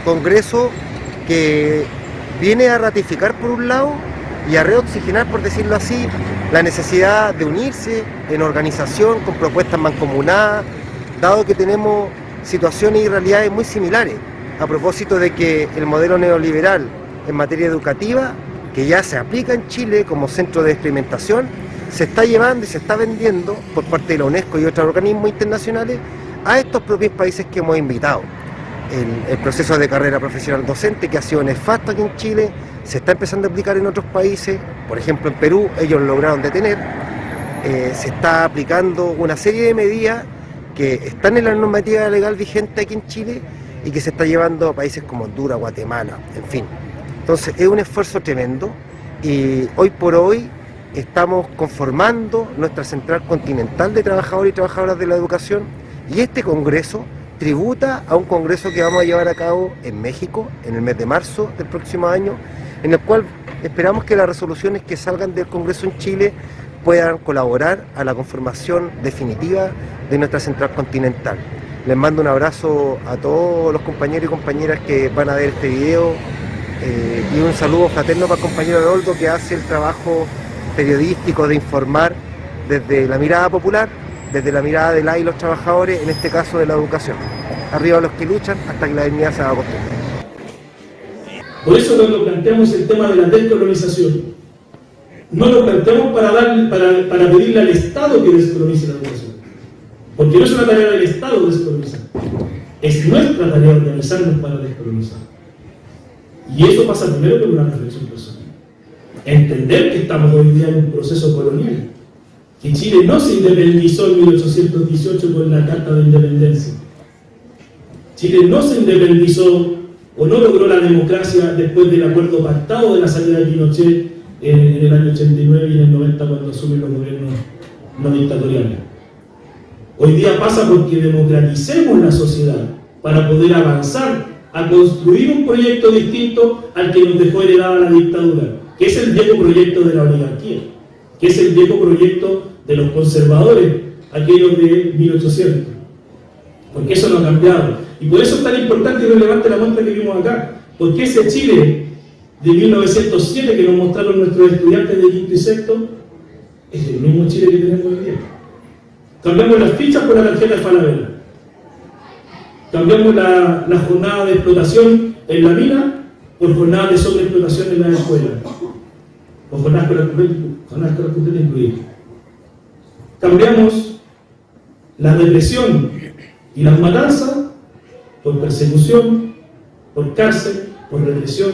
congreso que viene a ratificar por un lado y a reoxigenar, por decirlo así, la necesidad de unirse en organización con propuestas mancomunadas, dado que tenemos situaciones y realidades muy similares, a propósito de que el modelo neoliberal en materia educativa, que ya se aplica en Chile como centro de experimentación, se está llevando y se está vendiendo por parte de la UNESCO y otros organismos internacionales a estos propios países que hemos invitado. El proceso de carrera profesional docente, que ha sido nefasto aquí en Chile, se está empezando a aplicar en otros países. Por ejemplo, en Perú ellos lo lograron detener. Se está aplicando una serie de medidas que están en la normativa legal vigente aquí en Chile y que se está llevando a países como Honduras, Guatemala, en fin. Entonces es un esfuerzo tremendo y hoy por hoy estamos conformando nuestra central continental de trabajadores y trabajadoras de la educación, y este congreso tributa a un congreso que vamos a llevar a cabo en México en el mes de marzo del próximo año, en el cual esperamos que las resoluciones que salgan del congreso en Chile puedan colaborar a la conformación definitiva de nuestra central continental. Les mando un abrazo a todos los compañeros y compañeras que van a ver este video y un saludo fraterno para el compañero Haroldo, que hace el trabajo periodístico de informar desde la mirada popular, desde la mirada de los trabajadores, en este caso de la educación. Arriba los que luchan hasta que la dignidad se haga costumbre. Por eso cuando planteamos el tema de la descolonización, no lo planteamos para pedirle al Estado que descolonice la educación, porque no es una tarea del Estado descolonizar, es nuestra tarea organizarnos para descolonizar. Y eso pasa primero por una reflexión personal. Entender que estamos hoy día en un proceso colonial, que Chile no se independizó en 1818 con la Carta de Independencia. Chile no se independizó o no logró la democracia después del acuerdo pactado de la salida de Pinochet en el año 89 y en el 90 cuando asumen los gobiernos no dictatoriales. Hoy día pasa porque democraticemos la sociedad para poder avanzar a construir un proyecto distinto al que nos dejó heredada la dictadura, que es el viejo proyecto de la oligarquía, que es el viejo proyecto de los conservadores, aquellos de 1800, porque eso no ha cambiado. Y por eso es tan importante y relevante la muestra que vimos acá, porque ese Chile de 1907 que nos mostraron nuestros estudiantes de quinto y sexto es el mismo Chile que tenemos hoy día. Cambiamos las fichas por la tarjeta de Falabella, cambiamos la jornada de explotación en la mina por jornada de sobreexplotación en la escuela, o jornadas completas incluidas. Cambiamos la represión y las matanzas por persecución, por cárcel, por represión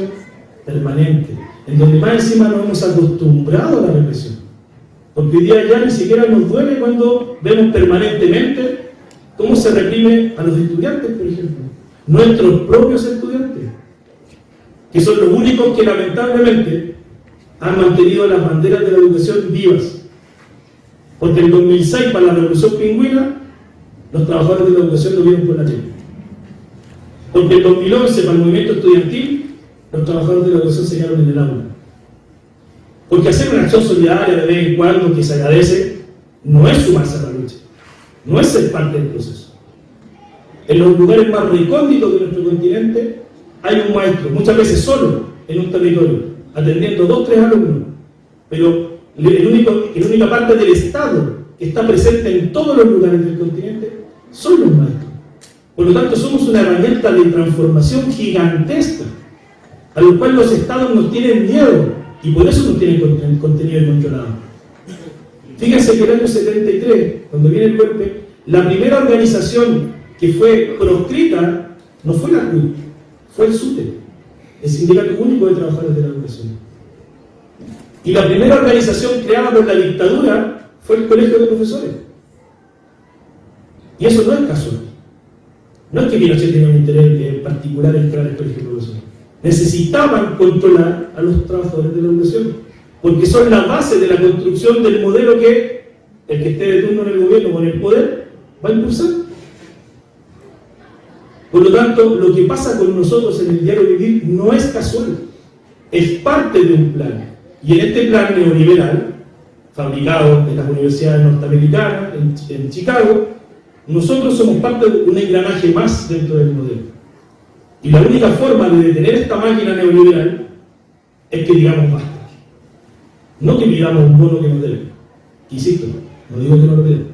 permanente, en donde más encima nos hemos acostumbrado a la represión, porque hoy día ya ni siquiera nos duele cuando vemos permanentemente cómo se reprime a los estudiantes, por ejemplo, nuestros propios estudiantes, que son los únicos que lamentablemente han mantenido las banderas de la educación vivas, porque en 2006 para la Revolución Pingüina los trabajadores de la educación lo vieron por la tele, porque en 2011 para el movimiento estudiantil los trabajadores de la educación se quedaron en el aula, porque hacer una acción solidaria de vez en cuando que se agradece no es sumarse a la lucha, no es ser parte del proceso. En los lugares más recónditos de nuestro continente hay un maestro, muchas veces solo en un territorio, atendiendo 2 o 3 alumnos, pero la única parte del Estado que está presente en todos los lugares del continente son los maestros. Por lo tanto, somos una herramienta de transformación gigantesca, a lo cual los Estados nos tienen miedo, y por eso nos tienen contenido controlado. Fíjense que en el año 73, cuando viene el golpe, la primera organización que fue proscrita no fue la CUT, fue el SUTE, el Sindicato Único de Trabajadores de la Educación. Y la primera organización creada por la dictadura fue el Colegio de Profesores. Y eso no es casual. No es que Pinochet tenga un interés particular en crear el Colegio de Profesores. Necesitaban controlar a los trabajadores de la educación, porque son la base de la construcción del modelo que el que esté de turno en el gobierno con el poder va a impulsar. Por lo tanto, lo que pasa con nosotros en el diario vivir no es casual, es parte de un plan. Y en este plan neoliberal, fabricado en las universidades norteamericanas, en Chicago, nosotros somos parte de un engranaje más dentro del modelo. Y la única forma de detener esta máquina neoliberal es que digamos basta. No que pidamos un bono que nos deben. Insisto, no digo que no lo deben.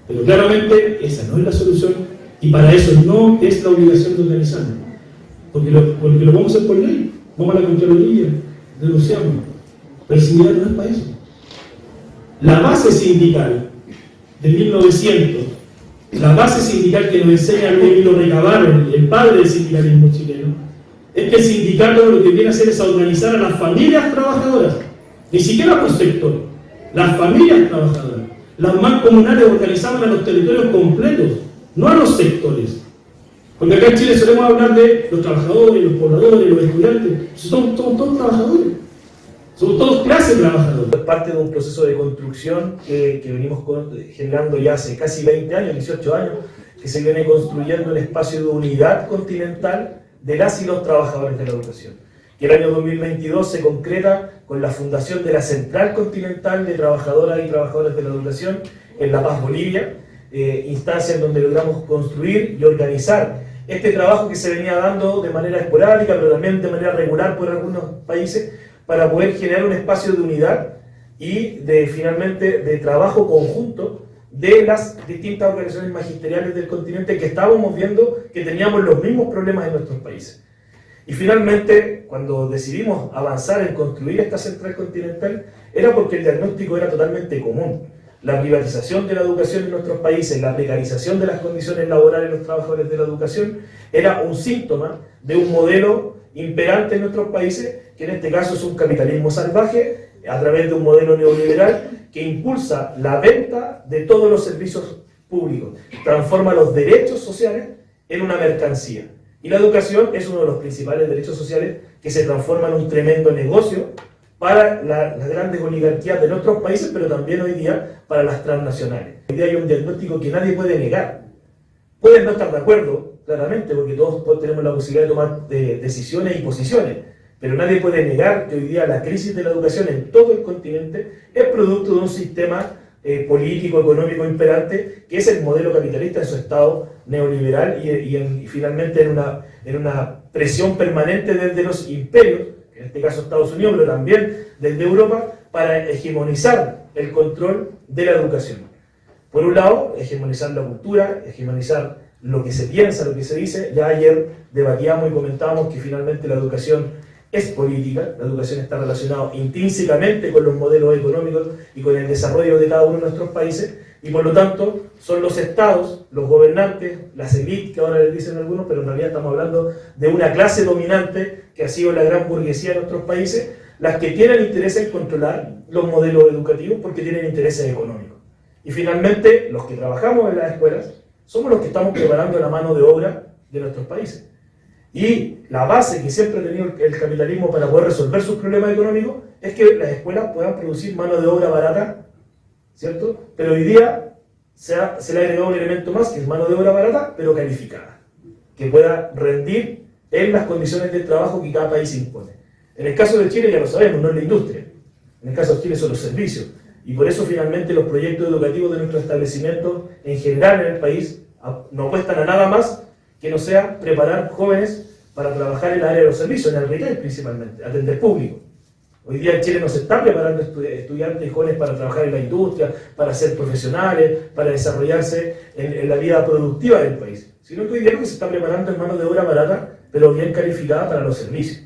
Pero claramente esa no es la solución y para eso no es la obligación de organizarnos. Porque lo vamos a hacer por ley. Vamos a la Contraloría, denunciamos. Pero el sindicato no es para eso. La base sindical de 1900, la base sindical que nos enseña Luis Emilio Recabarren, el padre del sindicalismo chileno, es que el sindicato lo que viene a hacer es a organizar a las familias trabajadoras, ni siquiera por sector, las familias trabajadoras. Las mancomunales organizaban a los territorios completos, no a los sectores. Porque acá en Chile solemos hablar de los trabajadores, los pobladores, los estudiantes, somos todos trabajadores. Somos todos clases trabajadoras. Es parte de un proceso de construcción que venimos generando ya hace casi 20 años, 18 años, que se viene construyendo un espacio de unidad continental de las y los trabajadores de la educación. Que el año 2022 se concreta con la fundación de la Central Continental de Trabajadoras y Trabajadores de la Educación en La Paz, Bolivia, instancia en donde logramos construir y organizar este trabajo que se venía dando de manera esporádica, pero también de manera regular por algunos países, para poder generar un espacio de unidad y finalmente de trabajo conjunto de las distintas organizaciones magisteriales del continente que estábamos viendo que teníamos los mismos problemas en nuestros países. Y finalmente, cuando decidimos avanzar en construir esta central continental, era porque el diagnóstico era totalmente común. La privatización de la educación en nuestros países, la precarización de las condiciones laborales de los trabajadores de la educación, era un síntoma de un modelo imperante en nuestros países, que en este caso es un capitalismo salvaje, a través de un modelo neoliberal que impulsa la venta de todos los servicios públicos, transforma los derechos sociales en una mercancía. Y la educación es uno de los principales derechos sociales que se transforma en un tremendo negocio para las grandes oligarquías de nuestros países, pero también hoy día para las transnacionales. Hoy día hay un diagnóstico que nadie puede negar. Pueden no estar de acuerdo, claramente, porque todos tenemos la posibilidad de tomar decisiones y posiciones, pero nadie puede negar que hoy día la crisis de la educación en todo el continente es producto de un sistema político, económico imperante, que es el modelo capitalista en su estado neoliberal y finalmente en una presión permanente desde los imperios, en este caso Estados Unidos, pero también desde Europa, para hegemonizar el control de la educación. Por un lado, hegemonizar la cultura, hegemonizar lo que se piensa, lo que se dice. Ya ayer debatíamos y comentábamos que finalmente la educación es política, la educación está relacionada intrínsecamente con los modelos económicos y con el desarrollo de cada uno de nuestros países, y por lo tanto son los estados, los gobernantes, las élites que ahora les dicen algunos, pero en realidad estamos hablando de una clase dominante que ha sido la gran burguesía de nuestros países, las que tienen interés en controlar los modelos educativos porque tienen intereses económicos. Y finalmente, los que trabajamos en las escuelas somos los que estamos preparando la mano de obra de nuestros países. Y la base que siempre ha tenido el capitalismo para poder resolver sus problemas económicos es que las escuelas puedan producir mano de obra barata, ¿cierto? Pero hoy día se le ha agregado un elemento más, que es mano de obra barata, pero calificada, que pueda rendir en las condiciones de trabajo que cada país impone. En el caso de Chile ya lo sabemos, no es la industria. En el caso de Chile son los servicios. Y por eso finalmente los proyectos educativos de nuestros establecimientos en general en el país no apuestan a nada más que no sea preparar jóvenes para trabajar en el área de los servicios, en el retail principalmente, atender público. Hoy día en Chile no se está preparando estudiantes y jóvenes para trabajar en la industria, para ser profesionales, para desarrollarse en la vida productiva del país, sino que hoy día lo que se está preparando es mano de obra barata, pero bien calificada para los servicios,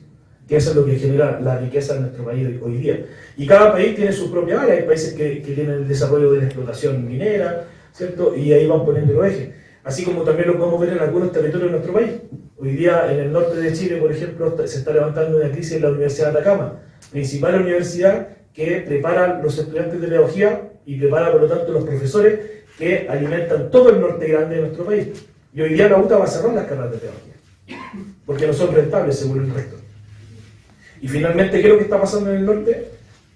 que eso es lo que genera la riqueza en nuestro país hoy día. Y cada país tiene su propia área, hay países que tienen el desarrollo de la explotación minera, ¿cierto? Y ahí van poniendo los ejes. Así como también lo podemos ver en algunos territorios de nuestro país. Hoy día en el norte de Chile, por ejemplo, se está levantando una crisis en la Universidad de Atacama, principal universidad que prepara los estudiantes de pedagogía y prepara por lo tanto los profesores que alimentan todo el norte grande de nuestro país. Y hoy día la UTA va a cerrar las carreras de pedagogía, porque no son rentables según el rector. Y finalmente, ¿qué es lo que está pasando en el norte?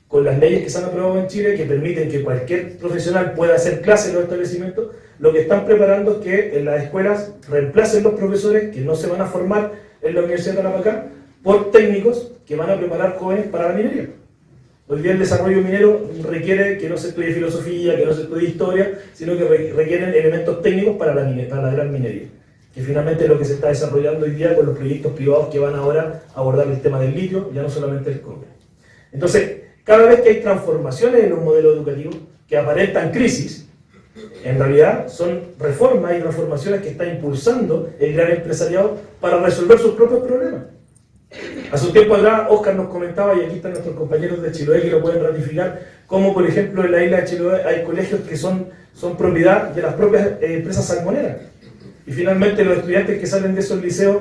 Con las leyes que se han aprobado en Chile, que permiten que cualquier profesional pueda hacer clases en los establecimientos, lo que están preparando es que en las escuelas reemplacen los profesores que no se van a formar en la Universidad de Tarapacá por técnicos que van a preparar jóvenes para la minería. Hoy día el desarrollo minero requiere que no se estudie filosofía, que no se estudie historia, sino que requieren elementos técnicos para la gran minería, que finalmente es lo que se está desarrollando hoy día con los proyectos privados que van ahora a abordar el tema del litio, ya no solamente el cobre. Entonces, cada vez que hay transformaciones en los modelos educativos que aparentan crisis, en realidad son reformas y transformaciones que está impulsando el gran empresariado para resolver sus propios problemas. Hace un tiempo atrás, Oscar nos comentaba, y aquí están nuestros compañeros de Chiloé que lo pueden ratificar, cómo, por ejemplo, en la isla de Chiloé hay colegios que son propiedad de las propias empresas salmoneras. Y finalmente los estudiantes que salen de esos liceos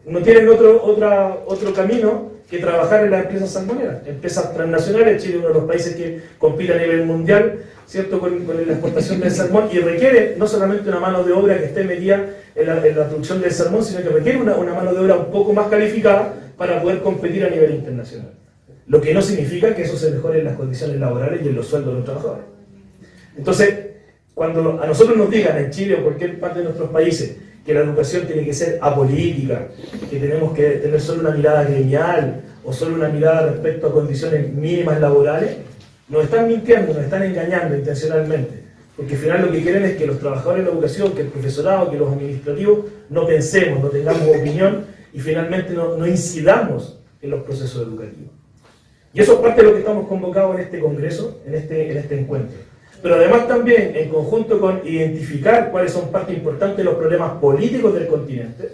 no tienen otro camino que trabajar en las empresas salmoneras, empresas transnacionales. Chile es uno de los países que compite a nivel mundial, ¿cierto?, con la exportación del salmón, y requiere no solamente una mano de obra que esté metida en la producción del salmón, sino que requiere una mano de obra un poco más calificada para poder competir a nivel internacional. Lo que no significa que eso se mejore en las condiciones laborales y en los sueldos de los trabajadores. Entonces, cuando a nosotros nos digan en Chile o cualquier parte de nuestros países que la educación tiene que ser apolítica, que tenemos que tener solo una mirada gremial o solo una mirada respecto a condiciones mínimas laborales, nos están mintiendo, nos están engañando intencionalmente. Porque al final lo que quieren es que los trabajadores de la educación, que el profesorado, que los administrativos, no pensemos, no tengamos opinión y finalmente no incidamos en los procesos educativos. Y eso es parte de lo que estamos convocados en este congreso, en este encuentro. Pero además también, en conjunto con identificar cuáles son parte importante de los problemas políticos del continente,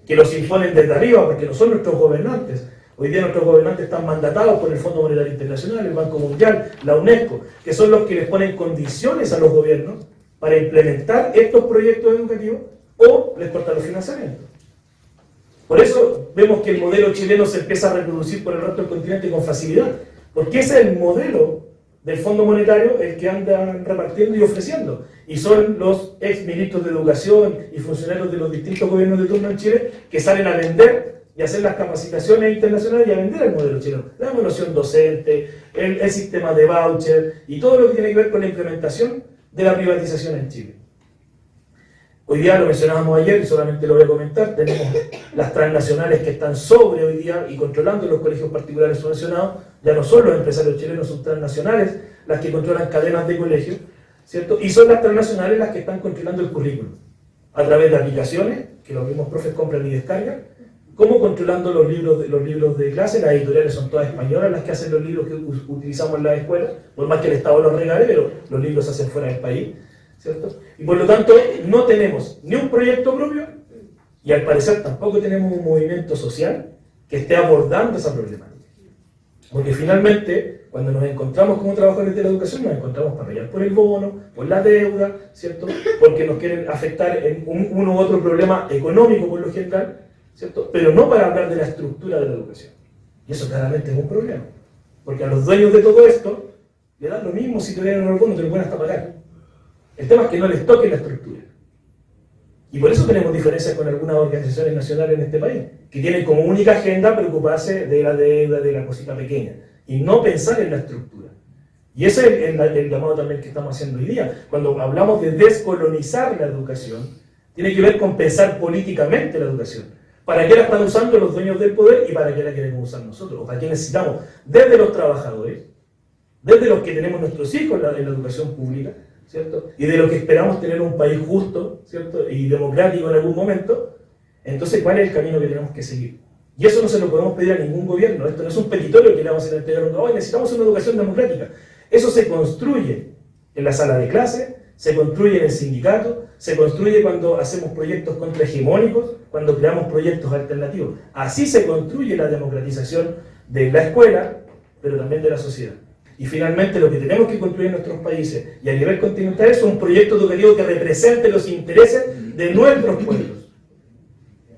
que los imponen desde arriba, porque no son nuestros gobernantes. Hoy día nuestros gobernantes están mandatados por el Fondo Monetario Internacional, el Banco Mundial, la UNESCO, que son los que les ponen condiciones a los gobiernos para implementar estos proyectos educativos o les cortan los financiamientos. Por eso vemos que el modelo chileno se empieza a reproducir por el resto del continente con facilidad, porque ese es el modelo del Fondo Monetario el que andan repartiendo y ofreciendo. Y son los ex ministros de Educación y funcionarios de los distintos gobiernos de turno en Chile que salen a vender y hacer las capacitaciones internacionales y a vender el modelo chileno. La evaluación docente, el sistema de voucher y todo lo que tiene que ver con la implementación de la privatización en Chile. Hoy día, lo mencionábamos ayer y solamente lo voy a comentar, tenemos las transnacionales que están sobre hoy día y controlando los colegios particulares subvencionados. Ya no son los empresarios chilenos, son transnacionales las que controlan cadenas de colegios, ¿cierto? Y son las transnacionales las que están controlando el currículum a través de aplicaciones que los mismos profes compran y descargan, como controlando los libros de clase. Las editoriales son todas españolas las que hacen los libros que utilizamos en las escuelas, por más que el Estado los regale, pero los libros se hacen fuera del país, ¿cierto? Y por lo tanto no tenemos ni un proyecto propio y al parecer tampoco tenemos un movimiento social que esté abordando esa problemática. Porque finalmente, cuando nos encontramos como trabajadores de la educación, nos encontramos para pelear por el bono, por la deuda, ¿cierto? Porque nos quieren afectar en uno u otro problema económico por lo general, ¿cierto? Pero no para hablar de la estructura de la educación. Y eso claramente es un problema. Porque a los dueños de todo esto le dan lo mismo si te dieron el bono, te lo pueden hasta pagar. El tema es que no les toque la estructura. Y por eso tenemos diferencias con algunas organizaciones nacionales en este país, que tienen como única agenda preocuparse de la deuda, de la cosita pequeña, y no pensar en la estructura. Y ese es el llamado también que estamos haciendo hoy día. Cuando hablamos de descolonizar la educación, tiene que ver con pensar políticamente la educación. ¿Para qué la están usando los dueños del poder y para qué la queremos usar nosotros? ¿O para qué necesitamos desde los trabajadores, desde los que tenemos nuestros hijos en la educación pública, ¿cierto? Y de lo que esperamos tener un país justo, ¿cierto? Y democrático en algún momento? Entonces, ¿cuál es el camino que tenemos que seguir? Y eso no se lo podemos pedir a ningún gobierno. Esto no es un petitorio que le vamos a entregar a un gobierno. Necesitamos una educación democrática. Eso se construye en la sala de clase, se construye en el sindicato, se construye cuando hacemos proyectos contrahegemónicos, cuando creamos proyectos alternativos. Así se construye la democratización de la escuela, pero también de la sociedad. Y finalmente lo que tenemos que construir en nuestros países y a nivel continental es un proyecto educativo que represente los intereses de nuestros pueblos,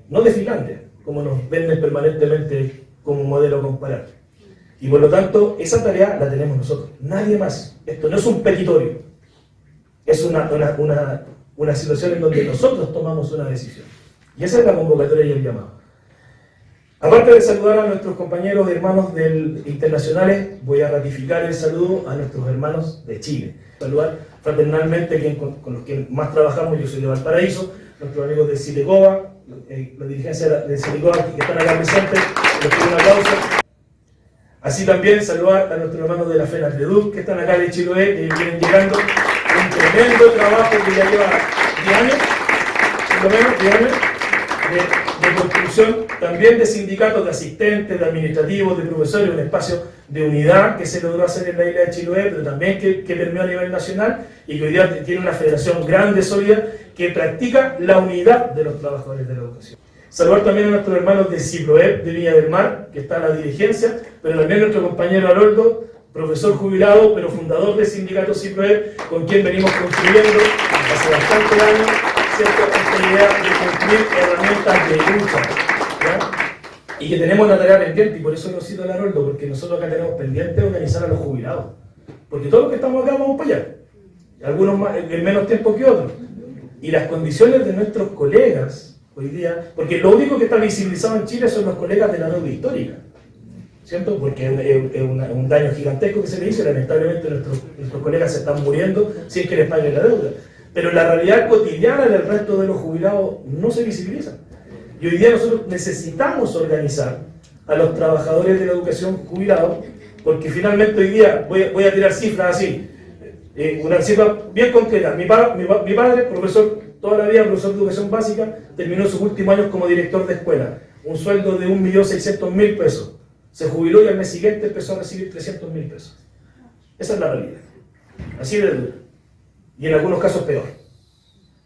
no de Finlandia, como nos venden permanentemente como modelo a comparar. Y por lo tanto, esa tarea la tenemos nosotros, nadie más. Esto no es un petitorio, es una situación en donde nosotros tomamos una decisión. Y esa es la convocatoria y el llamado. Aparte de saludar a nuestros compañeros hermanos internacionales, voy a ratificar el saludo a nuestros hermanos de Chile. Saludar fraternalmente con los que más trabajamos. Yo soy de Valparaíso, nuestros amigos de Cilecoba, la dirigencia de Cilecoba que están acá presentes, les pido un aplauso. Así también saludar a nuestros hermanos de la FENALDEDUC que están acá de Chiloé, que vienen llegando, un tremendo trabajo que ya lleva 10 años, por lo menos 10 años, de construcción también de sindicatos, de asistentes, de administrativos, de profesores, un espacio de unidad que se logró hacer en la isla de Chiloé, pero también que permeó a nivel nacional y que hoy día tiene una federación grande, sólida, que practica la unidad de los trabajadores de la educación. Saludar también a nuestros hermanos de CIPROEP de Viña del Mar, que está en la dirigencia, pero también nuestro compañero Haroldo, profesor jubilado, pero fundador del sindicato CIPROEP, con quien venimos construyendo hace bastantes años, ¿cierto?, esta idea de construir herramientas de lucha, ¿ya? Y que tenemos una tarea pendiente, y por eso lo cito a Haroldo, porque nosotros acá tenemos pendiente organizar a los jubilados, porque todos los que estamos acá vamos para allá, algunos más, en menos tiempo que otros, y las condiciones de nuestros colegas hoy día, porque lo único que está visibilizado en Chile son los colegas de la deuda histórica, ¿cierto? Porque es un daño gigantesco que se le hizo, y lamentablemente nuestros colegas se están muriendo sin que les paguen la deuda. Pero la realidad cotidiana del resto de los jubilados no se visibiliza. Y hoy día nosotros necesitamos organizar a los trabajadores de la educación jubilados, porque finalmente hoy día, voy a tirar cifras así, una cifra bien concreta. Mi padre, profesor, toda la vida profesor de educación básica, terminó sus últimos años como director de escuela, un sueldo de 1.600.000 pesos. Se jubiló y al mes siguiente empezó a recibir 300.000 pesos. Esa es la realidad. Así de duro. Y en algunos casos peor.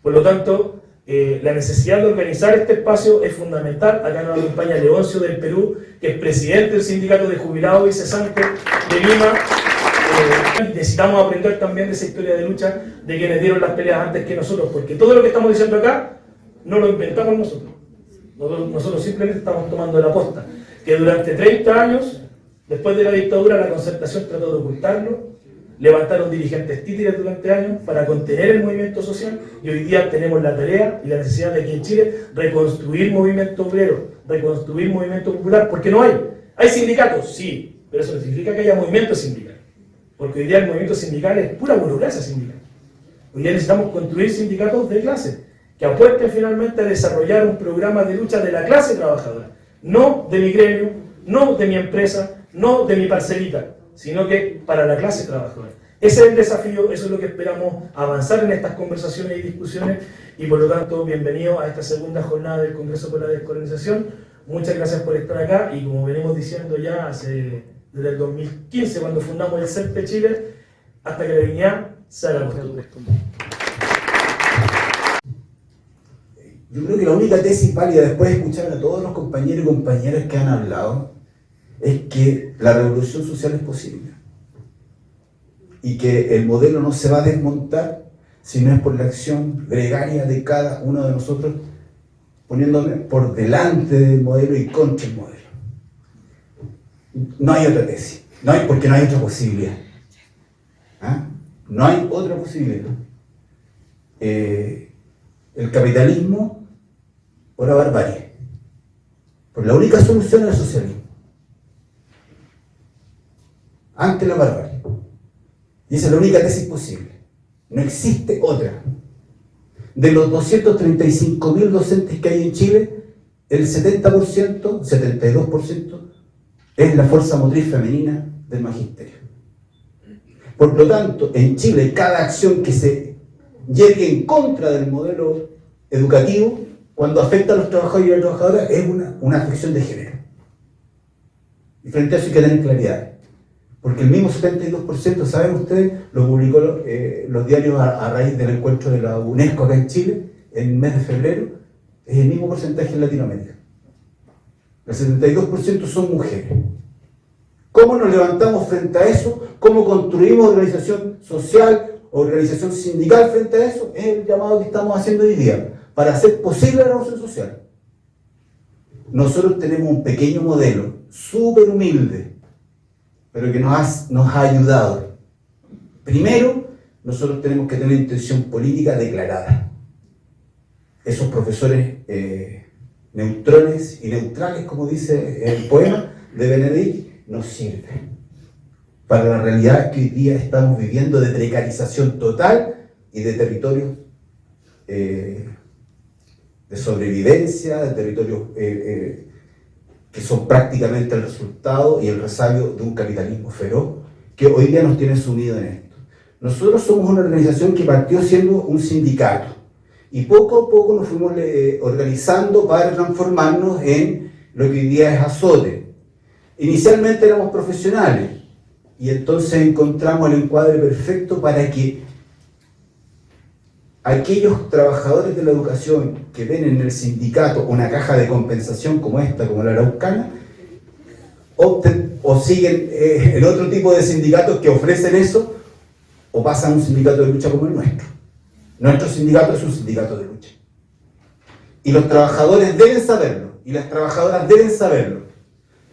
Por lo tanto, la necesidad de organizar este espacio es fundamental. Acá nos acompaña Leoncio del Perú, que es presidente del sindicato de jubilados y cesantes de Lima. Necesitamos aprender también de esa historia de lucha de quienes dieron las peleas antes que nosotros, porque todo lo que estamos diciendo acá no lo inventamos nosotros. Nosotros simplemente estamos tomando la posta, que durante 30 años, después de la dictadura, la concertación trató de ocultarlo, levantaron dirigentes títeres durante años para contener el movimiento social, y hoy día tenemos la tarea y la necesidad de aquí en Chile reconstruir movimiento obrero, reconstruir movimiento popular, porque no hay. ¿Hay sindicatos? Sí, pero eso no significa que haya movimiento sindical, porque hoy día el movimiento sindical es pura burocracia sindical. Hoy día necesitamos construir sindicatos de clase, que apuesten finalmente a desarrollar un programa de lucha de la clase trabajadora, no de mi gremio, no de mi empresa, no de mi parcelita, sino que para la clase trabajadora. Ese es el desafío, eso es lo que esperamos avanzar en estas conversaciones y discusiones, y por lo tanto, bienvenido a esta segunda jornada del Congreso por la Descolonización. Muchas gracias por estar acá, y como venimos diciendo ya desde el 2015, cuando fundamos el CERP de Chile, hasta que la dignidad se haga costumbre. Yo creo que la única tesis válida, después de escuchar a todos los compañeros y compañeras que han hablado, es que la revolución social es posible y que el modelo no se va a desmontar si no es por la acción gregaria de cada uno de nosotros, poniéndome por delante del modelo y contra el modelo. No hay otra tesis, porque no hay otra posibilidad. ¿Ah? No hay otra posibilidad. El capitalismo o la barbarie. Porque la única solución es el socialismo. Ante la barbarie. Y esa es la única tesis posible. No existe otra. De los 235.000 docentes que hay en Chile, el 70%, 72% es la fuerza motriz femenina del magisterio. Por lo tanto, en Chile, cada acción que se llegue en contra del modelo educativo, cuando afecta a los trabajadores y a las trabajadoras, es una afección de género. Y frente a eso hay que tener claridad. Porque el mismo 72%, ¿saben ustedes? Lo publicó los diarios a raíz del encuentro de la UNESCO acá en Chile, en el mes de febrero, es el mismo porcentaje en Latinoamérica. El 72% son mujeres. ¿Cómo nos levantamos frente a eso? ¿Cómo construimos organización social, organización sindical frente a eso? Es el llamado que estamos haciendo hoy día, para hacer posible la revolución social. Nosotros tenemos un pequeño modelo, súper humilde, pero que nos ha ayudado. Primero, nosotros tenemos que tener intención política declarada. Esos profesores neutrones y neutrales, como dice el poema de Benedict, nos sirven para la realidad que hoy día estamos viviendo de precarización total y de territorios de sobrevivencia, de territorios que son prácticamente el resultado y el resabio de un capitalismo feroz que hoy día nos tiene sumido en esto. Nosotros somos una organización que partió siendo un sindicato Y poco a poco nos fuimos organizando para transformarnos en lo que hoy día es Azote. Inicialmente éramos profesionales y entonces encontramos el encuadre perfecto para que aquellos trabajadores de la educación que ven en el sindicato una caja de compensación como esta, como la araucana, opten o siguen en otro tipo de sindicatos que ofrecen eso, o pasan a un sindicato de lucha como el nuestro. Nuestro sindicato es un sindicato de lucha. Y los trabajadores deben saberlo, y las trabajadoras deben saberlo,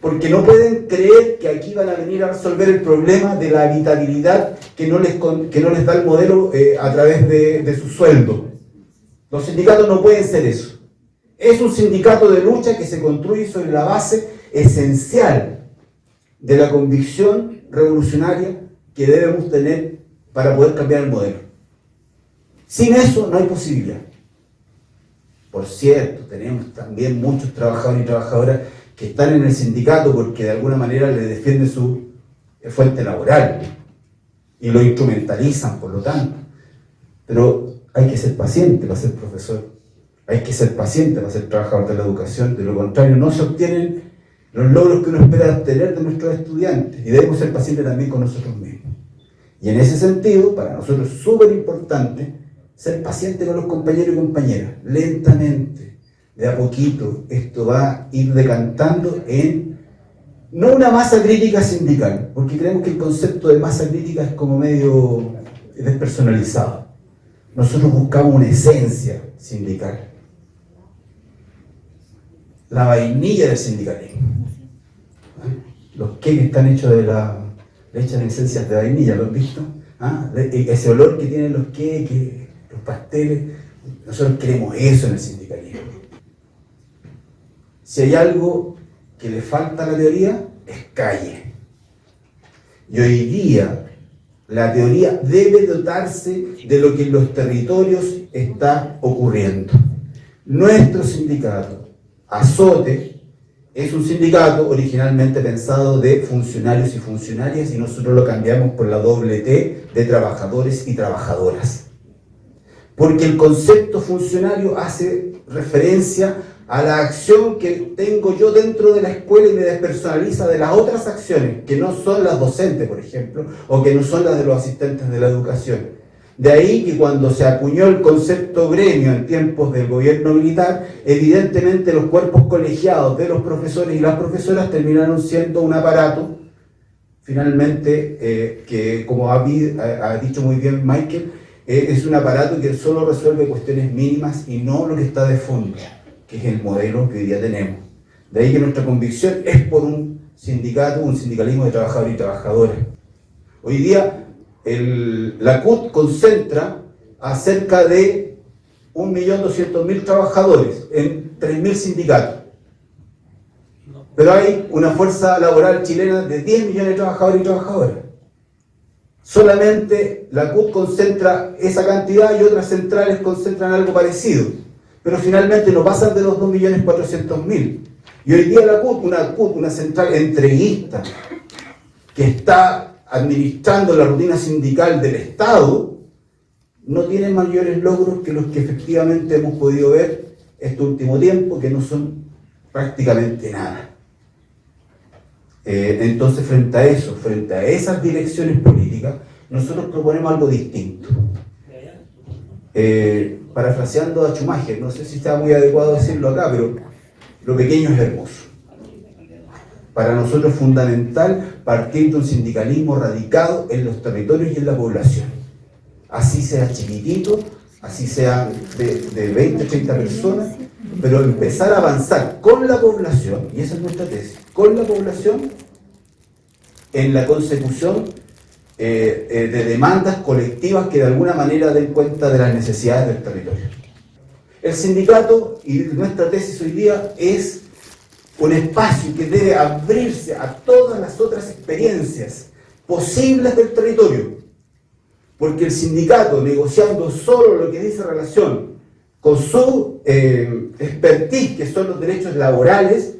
porque no pueden creer que aquí van a venir a resolver el problema de la habitabilidad que no les da el modelo a través de su sueldo. Los sindicatos no pueden ser eso. Es un sindicato de lucha que se construye sobre la base esencial de la convicción revolucionaria que debemos tener para poder cambiar el modelo. Sin eso no hay posibilidad. Por cierto, tenemos también muchos trabajadores y trabajadoras que están en el sindicato porque de alguna manera les defienden su fuente laboral y lo instrumentalizan, por lo tanto. Pero hay que ser paciente para ser profesor, hay que ser paciente para ser trabajador de la educación, de lo contrario no se obtienen los logros que uno espera obtener de nuestros estudiantes, y debemos ser pacientes también con nosotros mismos. Y en ese sentido, para nosotros es súper importante ser paciente con los compañeros y compañeras, lentamente, de a poquito. Esto va a ir decantando en, no una masa crítica sindical, porque creemos que el concepto de masa crítica es como medio despersonalizado. Nosotros buscamos una esencia sindical, la vainilla del sindicalismo. Los queques están hechos le echan esencias de vainilla, ¿lo han visto? Ese olor que tienen los queques, los pasteles, nosotros queremos eso en el sindicalismo. Si hay algo que le falta a la teoría, es calle. Y hoy día la teoría debe dotarse de lo que en los territorios está ocurriendo. Nuestro sindicato, Azote, es un sindicato originalmente pensado de funcionarios y funcionarias, y nosotros lo cambiamos por la doble T de trabajadores y trabajadoras. Porque el concepto funcionario hace referencia a la acción que tengo yo dentro de la escuela y me despersonaliza de las otras acciones, que no son las docentes, por ejemplo, o que no son las de los asistentes de la educación. De ahí que cuando se acuñó el concepto gremio en tiempos del gobierno militar, evidentemente los cuerpos colegiados de los profesores y las profesoras terminaron siendo un aparato, finalmente, que como ha dicho muy bien Michael, es un aparato que solo resuelve cuestiones mínimas y no lo que está de fondo, que es el modelo que hoy día tenemos. De ahí que nuestra convicción es por un sindicato, un sindicalismo de trabajadores y trabajadoras. Hoy día la CUT concentra a cerca de 1.200.000 trabajadores en 3.000 sindicatos. Pero hay una fuerza laboral chilena de 10 millones de trabajadores y trabajadoras. Solamente la CUT concentra esa cantidad y otras centrales concentran algo parecido. Pero finalmente no pasan de los 2.400.000. Y hoy día la CUT, una central entreguista, que está administrando la rutina sindical del Estado, no tiene mayores logros que los que efectivamente hemos podido ver este último tiempo, que no son prácticamente nada. Entonces, frente a eso, frente a esas direcciones políticas, nosotros proponemos algo distinto. Parafraseando a Schumacher, no sé si está muy adecuado decirlo acá, pero lo pequeño es hermoso. Para nosotros es fundamental partir de un sindicalismo radicado en los territorios y en la población. Así sea chiquitito, así sea de 20, 30 personas, pero empezar a avanzar con la población, y esa es nuestra tesis, con la población en la consecución de demandas colectivas que de alguna manera den cuenta de las necesidades del territorio. El sindicato, y nuestra tesis hoy día, es un espacio que debe abrirse a todas las otras experiencias posibles del territorio, porque el sindicato, negociando solo lo que dice relación con su expertise, que son los derechos laborales,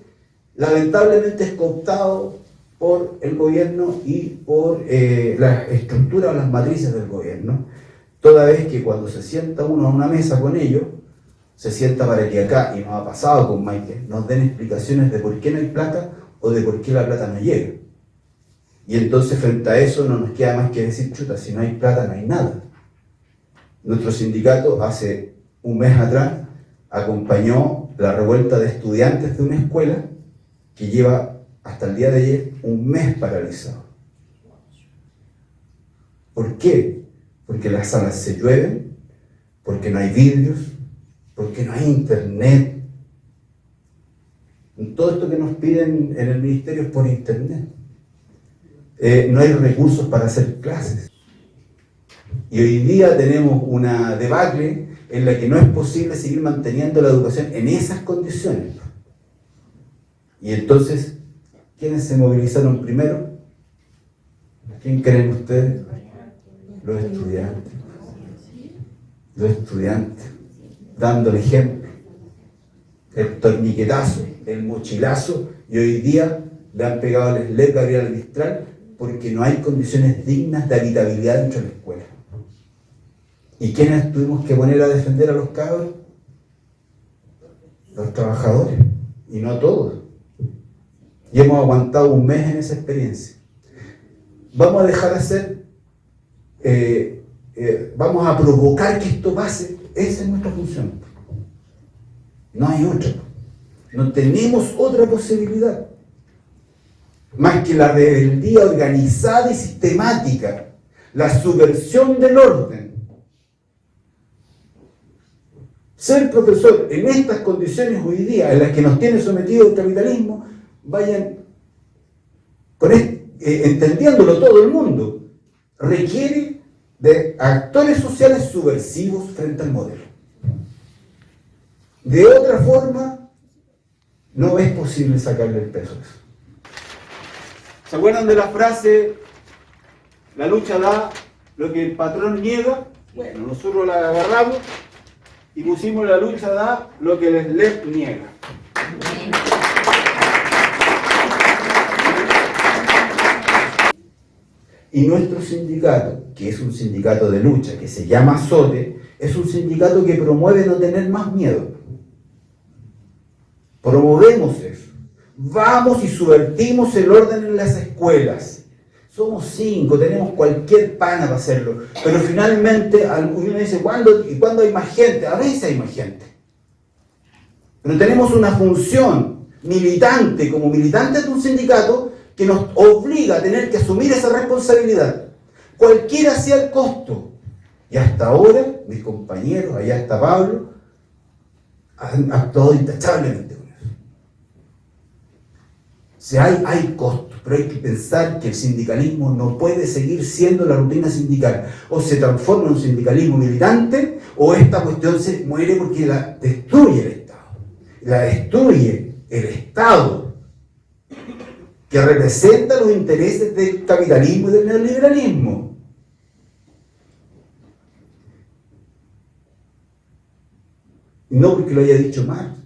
lamentablemente es cooptado por el gobierno y por la estructura o las matrices del gobierno, Toda vez que cuando se sienta uno a una mesa con ellos, se sienta para que acá, y nos ha pasado con Maite, nos den explicaciones de por qué no hay plata o de por qué la plata no llega. Y entonces frente a eso no nos queda más que decir, chuta, si no hay plata no hay nada. Nuestro sindicato hace un mes atrás acompañó la revuelta de estudiantes de una escuela que lleva hasta el día de ayer un mes paralizado. ¿Por qué? Porque las salas se llueven, porque no hay vidrios, porque no hay internet. Todo esto que nos piden en el ministerio es por internet. No hay recursos para hacer clases. Y hoy día tenemos una debacle en la que no es posible seguir manteniendo la educación en esas condiciones. Y entonces, ¿quiénes se movilizaron primero? ¿Quién creen ustedes? Los estudiantes. Los estudiantes, dando el ejemplo. El torniquetazo, el mochilazo, y hoy día le han pegado al SLEP Gabriela Mistral porque no hay condiciones dignas de habitabilidad dentro de la escuela. ¿Y quiénes tuvimos que poner a defender a los cabros? Los trabajadores, y no todos. Y hemos aguantado un mes en esa experiencia. Vamos a dejar de hacer, vamos a provocar que esto pase. Esa es nuestra función. No hay otra. No tenemos otra posibilidad. Más que la rebeldía organizada y sistemática, la subversión del orden. Ser profesor en estas condiciones hoy día, en las que nos tiene sometido el capitalismo, vayan entendiéndolo todo el mundo, requiere de actores sociales subversivos frente al modelo. De otra forma, no es posible sacarle el peso a eso. ¿Se acuerdan de la frase, la lucha da lo que el patrón niega? Bueno, nosotros la agarramos y pusimos la lucha da lo que el SLEP niega. Y nuestro sindicato, que es un sindicato de lucha, que se llama SOTE, es un sindicato que promueve no tener más miedo. Promovemos eso. Vamos y subvertimos el orden en las escuelas. Somos 5, tenemos cualquier pana para hacerlo. Pero finalmente, uno dice, ¿cuándo hay más gente? A veces hay más gente. Pero tenemos una función militante, como militantes de un sindicato, que nos obliga a tener que asumir esa responsabilidad. Cualquiera sea el costo. Y hasta ahora, mis compañeros, allá está Pablo, han actuado intachablemente con eso. O sea, hay costos, pero hay que pensar que el sindicalismo no puede seguir siendo la rutina sindical. O se transforma en un sindicalismo militante, o esta cuestión se muere porque la destruye el Estado. La destruye el Estado, que representa los intereses del capitalismo y del neoliberalismo. No porque lo haya dicho Marx,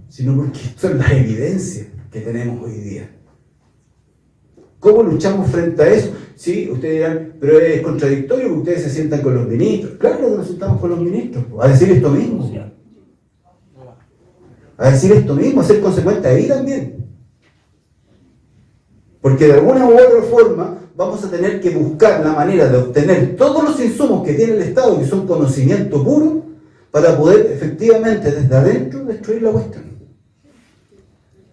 sino porque son las evidencias que tenemos hoy día. ¿Cómo luchamos frente a eso? Sí, ustedes dirán, pero es contradictorio que ustedes se sientan con los ministros. Claro que nos sentamos con los ministros, a decir esto mismo. A decir esto mismo, a ser consecuente ahí también. Porque de alguna u otra forma vamos a tener que buscar la manera de obtener todos los insumos que tiene el Estado, que son conocimiento puro, para poder efectivamente desde adentro destruir la cuestión.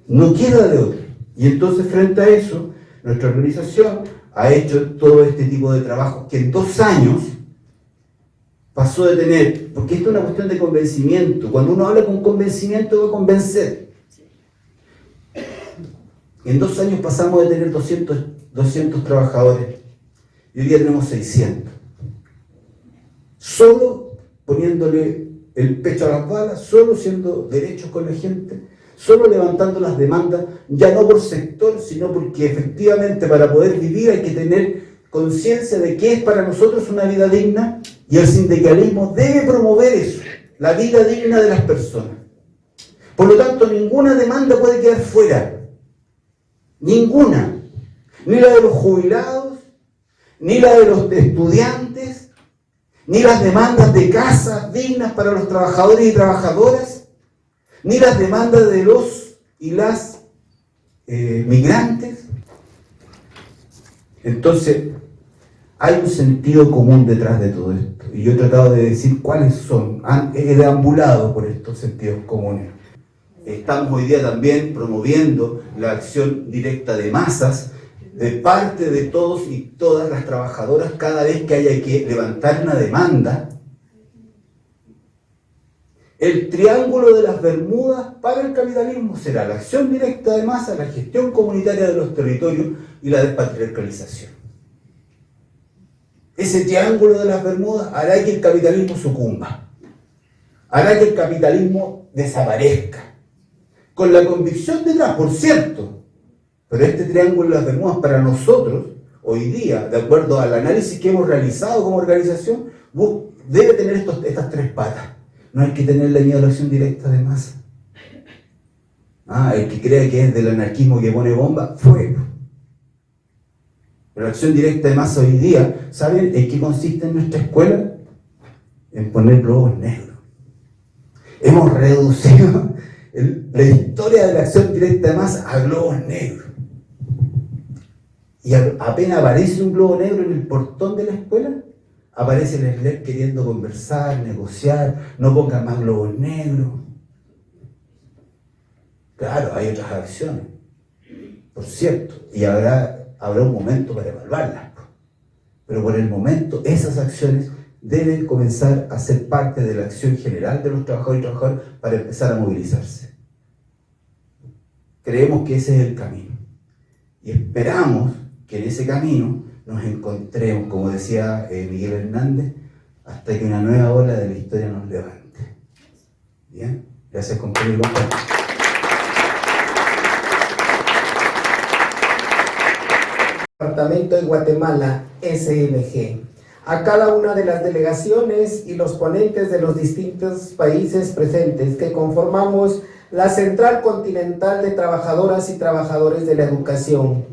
No queda de otra. Y entonces frente a eso, nuestra organización ha hecho todo este tipo de trabajos que en 2 años pasó de tener, porque esto es una cuestión de convencimiento. Cuando uno habla con convencimiento, va a convencer. En 2 años pasamos de tener 200 trabajadores y hoy día tenemos 600. Solo poniéndole el pecho a las balas, solo siendo derechos con la gente, solo levantando las demandas, ya no por sector, sino porque efectivamente para poder vivir hay que tener conciencia de qué es para nosotros una vida digna, y el sindicalismo debe promover eso, la vida digna de las personas. Por lo tanto, ninguna demanda puede quedar fuera. Ninguna. Ni la de los jubilados, ni la de los estudiantes, ni las demandas de casas dignas para los trabajadores y trabajadoras, ni las demandas de los y las migrantes. Entonces, hay un sentido común detrás de todo esto. Y yo he tratado de decir cuáles son. He deambulado por estos sentidos comunes. Estamos hoy día también promoviendo la acción directa de masas de parte de todos y todas las trabajadoras cada vez que haya que levantar una demanda. El triángulo de las Bermudas para el capitalismo será la acción directa de masa, la gestión comunitaria de los territorios y la despatriarcalización. Ese triángulo de las Bermudas hará que el capitalismo sucumba, hará que el capitalismo desaparezca, con la convicción detrás, por cierto, pero este triángulo de las Bermudas para nosotros, hoy día, de acuerdo al análisis que hemos realizado como organización, debe tener estas tres patas. No hay que tenerle miedo a la acción directa de masa. El que crea que es del anarquismo que pone bomba, fuego. Pero la acción directa de masa hoy día, ¿saben en qué consiste en nuestra escuela? En poner globos negros. Hemos reducido la historia de la acción directa de masa a globos negros. Y apenas aparece un globo negro en el portón de la escuela, aparece el SLEP queriendo conversar, negociar, no pongan más globos negros. Claro, hay otras acciones, por cierto, y habrá un momento para evaluarlas. Pero por el momento, esas acciones deben comenzar a ser parte de la acción general de los trabajadores y trabajadoras para empezar a movilizarse. Creemos que ese es el camino. Y esperamos que en ese camino nos encontremos, como decía Miguel Hernández, hasta que una nueva ola de la historia nos levante. Bien, gracias compañero y compañeros. Departamento de Guatemala, SMG. A cada una de las delegaciones y los ponentes de los distintos países presentes que conformamos la Central Continental de Trabajadoras y Trabajadores de la Educación.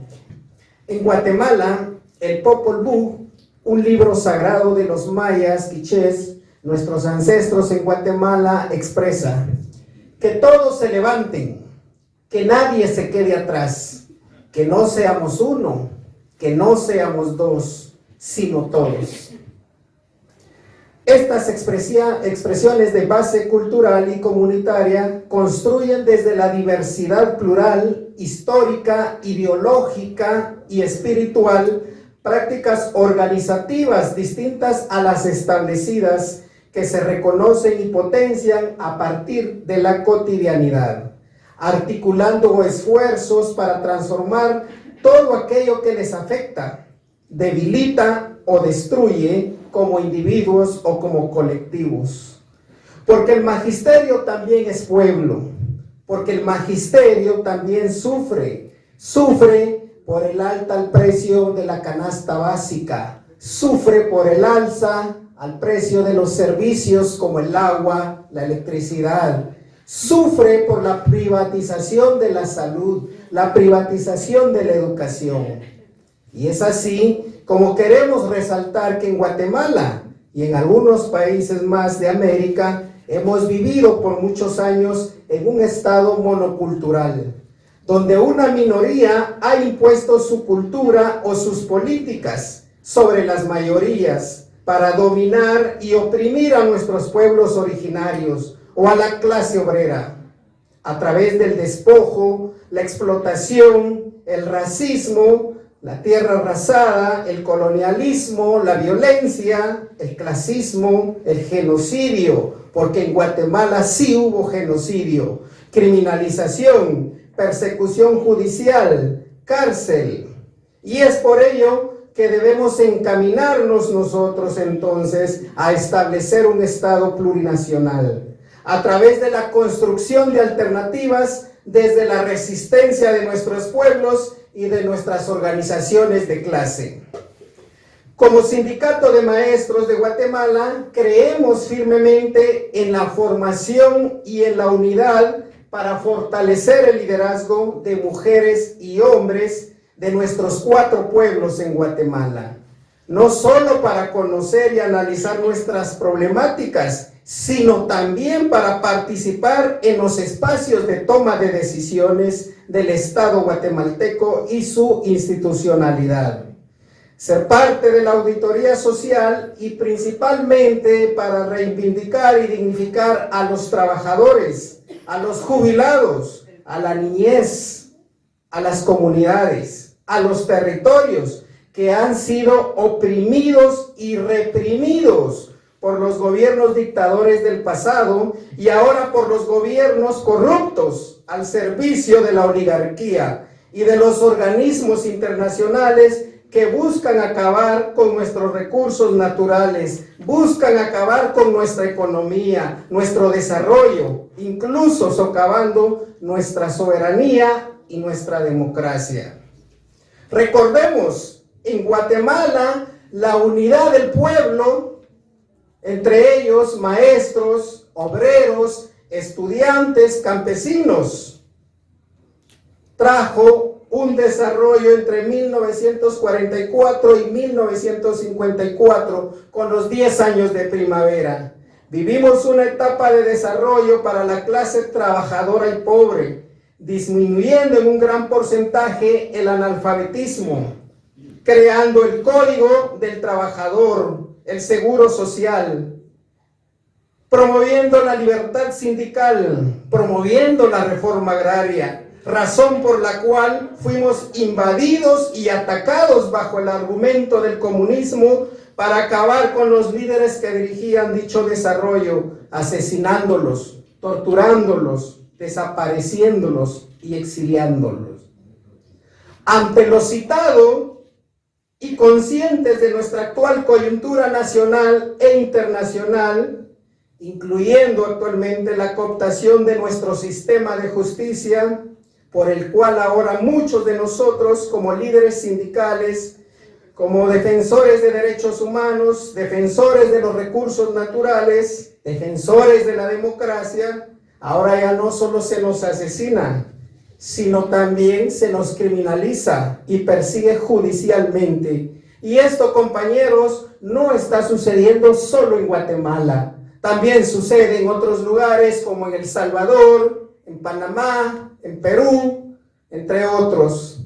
En Guatemala, el Popol Vuh, un libro sagrado de los mayas quichés, nuestros ancestros en Guatemala, expresa: que todos se levanten, que nadie se quede atrás, que no seamos uno, que no seamos dos, sino todos. Estas expresiones de base cultural y comunitaria construyen desde la diversidad plural, histórica, ideológica y espiritual prácticas organizativas distintas a las establecidas que se reconocen y potencian a partir de la cotidianidad, articulando esfuerzos para transformar todo aquello que les afecta, debilita o destruye como individuos o como colectivos. Porque el magisterio también es pueblo, porque el magisterio también sufre por el alta al precio de la canasta básica, sufre por el alza al precio de los servicios como el agua, la electricidad, sufre por la privatización de la salud, la privatización de la educación. Y es así como queremos resaltar que en Guatemala y en algunos países más de América hemos vivido por muchos años en un estado monocultural, donde una minoría ha impuesto su cultura o sus políticas sobre las mayorías para dominar y oprimir a nuestros pueblos originarios o a la clase obrera, a través del despojo, la explotación, el racismo, la tierra arrasada, el colonialismo, la violencia, el clasismo, el genocidio, porque en Guatemala sí hubo genocidio, criminalización, persecución judicial, cárcel. Y es por ello que debemos encaminarnos nosotros entonces a establecer un Estado plurinacional, a través de la construcción de alternativas desde la resistencia de nuestros pueblos y de nuestras organizaciones de clase. Como Sindicato de Maestros de Guatemala, creemos firmemente en la formación y en la unidad para fortalecer el liderazgo de mujeres y hombres de nuestros 4 pueblos en Guatemala. no solo para conocer y analizar nuestras problemáticas, sino también para participar en los espacios de toma de decisiones del Estado guatemalteco y su institucionalidad. Ser parte de la auditoría social y principalmente para reivindicar y dignificar a los trabajadores, a los jubilados, a la niñez, a las comunidades, a los territorios que han sido oprimidos y reprimidos por los gobiernos dictadores del pasado y ahora por los gobiernos corruptos al servicio de la oligarquía y de los organismos internacionales que buscan acabar con nuestros recursos naturales, buscan acabar con nuestra economía, nuestro desarrollo, incluso socavando nuestra soberanía y nuestra democracia. Recordemos, en Guatemala, la unidad del pueblo, entre ellos maestros, obreros, estudiantes, campesinos, trajo un desarrollo entre 1944 y 1954 con los 10 años de primavera. Vivimos una etapa de desarrollo para la clase trabajadora y pobre, disminuyendo en un gran porcentaje el analfabetismo, creando el Código del Trabajador, el Seguro Social, promoviendo la libertad sindical, promoviendo la reforma agraria, razón por la cual fuimos invadidos y atacados bajo el argumento del comunismo para acabar con los líderes que dirigían dicho desarrollo, asesinándolos, torturándolos, desapareciéndolos y exiliándolos. Ante lo citado y conscientes de nuestra actual coyuntura nacional e internacional, incluyendo actualmente la cooptación de nuestro sistema de justicia, por el cual ahora muchos de nosotros como líderes sindicales, como defensores de derechos humanos, defensores de los recursos naturales, defensores de la democracia, ahora ya no solo se nos asesina, sino también se nos criminaliza y persigue judicialmente. Y esto, compañeros, no está sucediendo solo en Guatemala. También sucede en otros lugares como en El Salvador, en Panamá, en Perú, entre otros.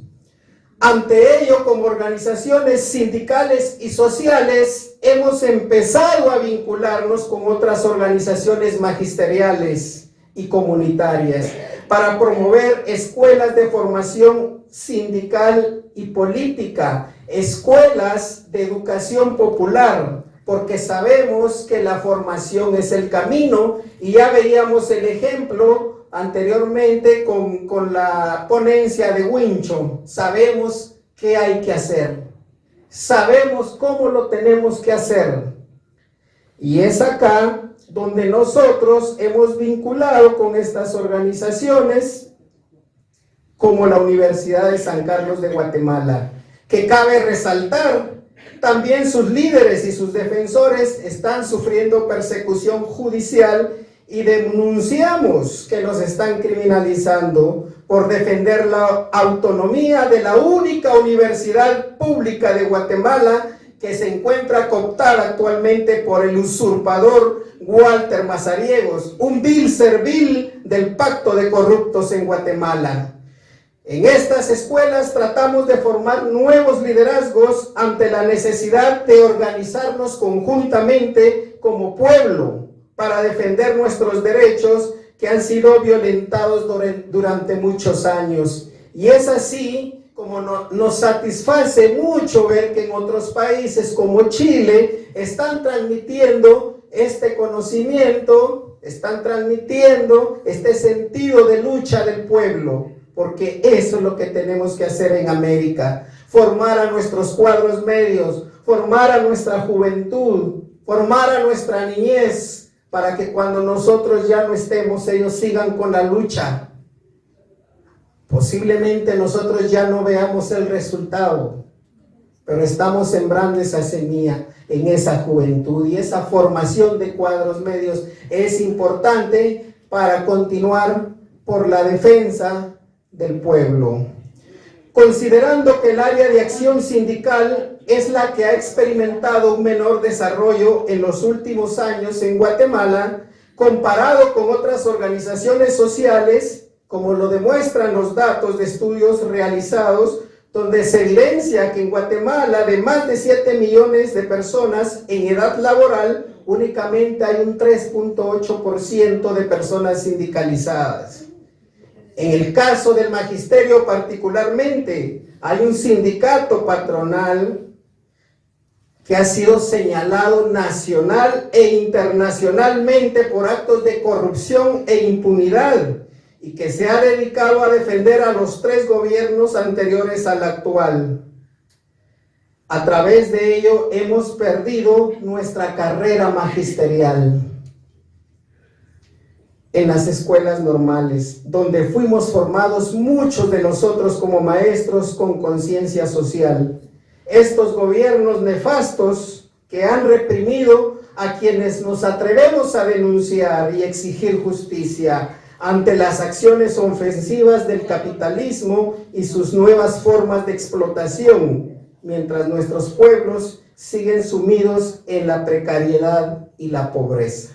Ante ello, como organizaciones sindicales y sociales, hemos empezado a vincularnos con otras organizaciones magisteriales y comunitarias para promover escuelas de formación sindical y política, escuelas de educación popular, porque sabemos que la formación es el camino y ya veíamos el ejemplo anteriormente con la ponencia de Wincho. Sabemos qué hay que hacer, sabemos cómo lo tenemos que hacer, y es acá donde nosotros hemos vinculado con estas organizaciones como la Universidad de San Carlos de Guatemala, que cabe resaltar, también sus líderes y sus defensores están sufriendo persecución judicial y denunciamos que los están criminalizando por defender la autonomía de la única universidad pública de Guatemala que se encuentra cooptada actualmente por el usurpador Walter Mazariegos, un vil servil del pacto de corruptos en Guatemala. En estas escuelas tratamos de formar nuevos liderazgos ante la necesidad de organizarnos conjuntamente como pueblo para defender nuestros derechos que han sido violentados durante muchos años. Y es así como nos satisface mucho ver que en otros países como Chile están transmitiendo este conocimiento, están transmitiendo este sentido de lucha del pueblo, porque eso es lo que tenemos que hacer en América: formar a nuestros cuadros medios, formar a nuestra juventud, formar a nuestra niñez, para que cuando nosotros ya no estemos, ellos sigan con la lucha. Posiblemente nosotros ya no veamos el resultado, pero estamos sembrando esa semilla en esa juventud, y esa formación de cuadros medios es importante para continuar por la defensa del pueblo. Considerando que el área de acción sindical es la que ha experimentado un menor desarrollo en los últimos años en Guatemala, comparado con otras organizaciones sociales, como lo demuestran los datos de estudios realizados, donde se evidencia que en Guatemala, de más de 7 millones de personas en edad laboral, únicamente hay un 3.8% de personas sindicalizadas. En el caso del magisterio particularmente, hay un sindicato patronal que ha sido señalado nacional e internacionalmente por actos de corrupción e impunidad y que se ha dedicado a defender a los 3 gobiernos anteriores al actual. A través de ello hemos perdido nuestra carrera magisterial en las escuelas normales, donde fuimos formados muchos de nosotros como maestros con conciencia social. Estos gobiernos nefastos que han reprimido a quienes nos atrevemos a denunciar y exigir justicia ante las acciones ofensivas del capitalismo y sus nuevas formas de explotación, mientras nuestros pueblos siguen sumidos en la precariedad y la pobreza.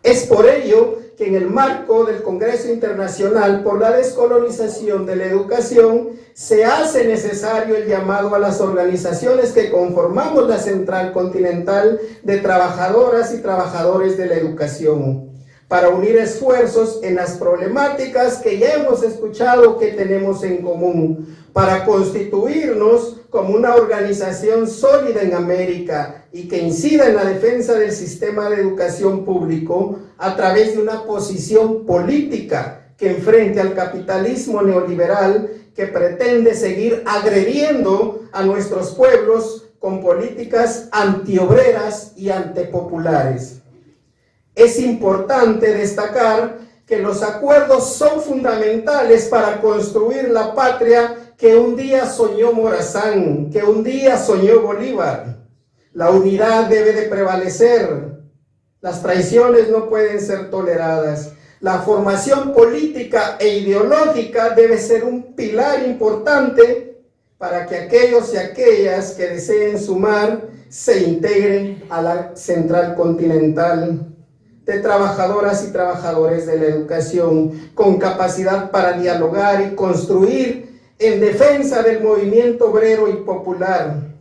Es por ello que en el marco del Congreso Internacional por la Descolonización de la Educación se hace necesario el llamado a las organizaciones que conformamos la Central Continental de Trabajadoras y Trabajadores de la Educación, para unir esfuerzos en las problemáticas que ya hemos escuchado que tenemos en común, para constituirnos como una organización sólida en América y que incida en la defensa del sistema de educación público a través de una posición política que enfrente al capitalismo neoliberal que pretende seguir agrediendo a nuestros pueblos con políticas antiobreras y antipopulares. Es importante destacar que los acuerdos son fundamentales para construir la patria que un día soñó Morazán, que un día soñó Bolívar. La unidad debe de prevalecer. Las traiciones no pueden ser toleradas. La formación política e ideológica debe ser un pilar importante para que aquellos y aquellas que deseen sumar se integren a la Central Continental de Trabajadoras y Trabajadores de la Educación, con capacidad para dialogar y construir en defensa del movimiento obrero y popular.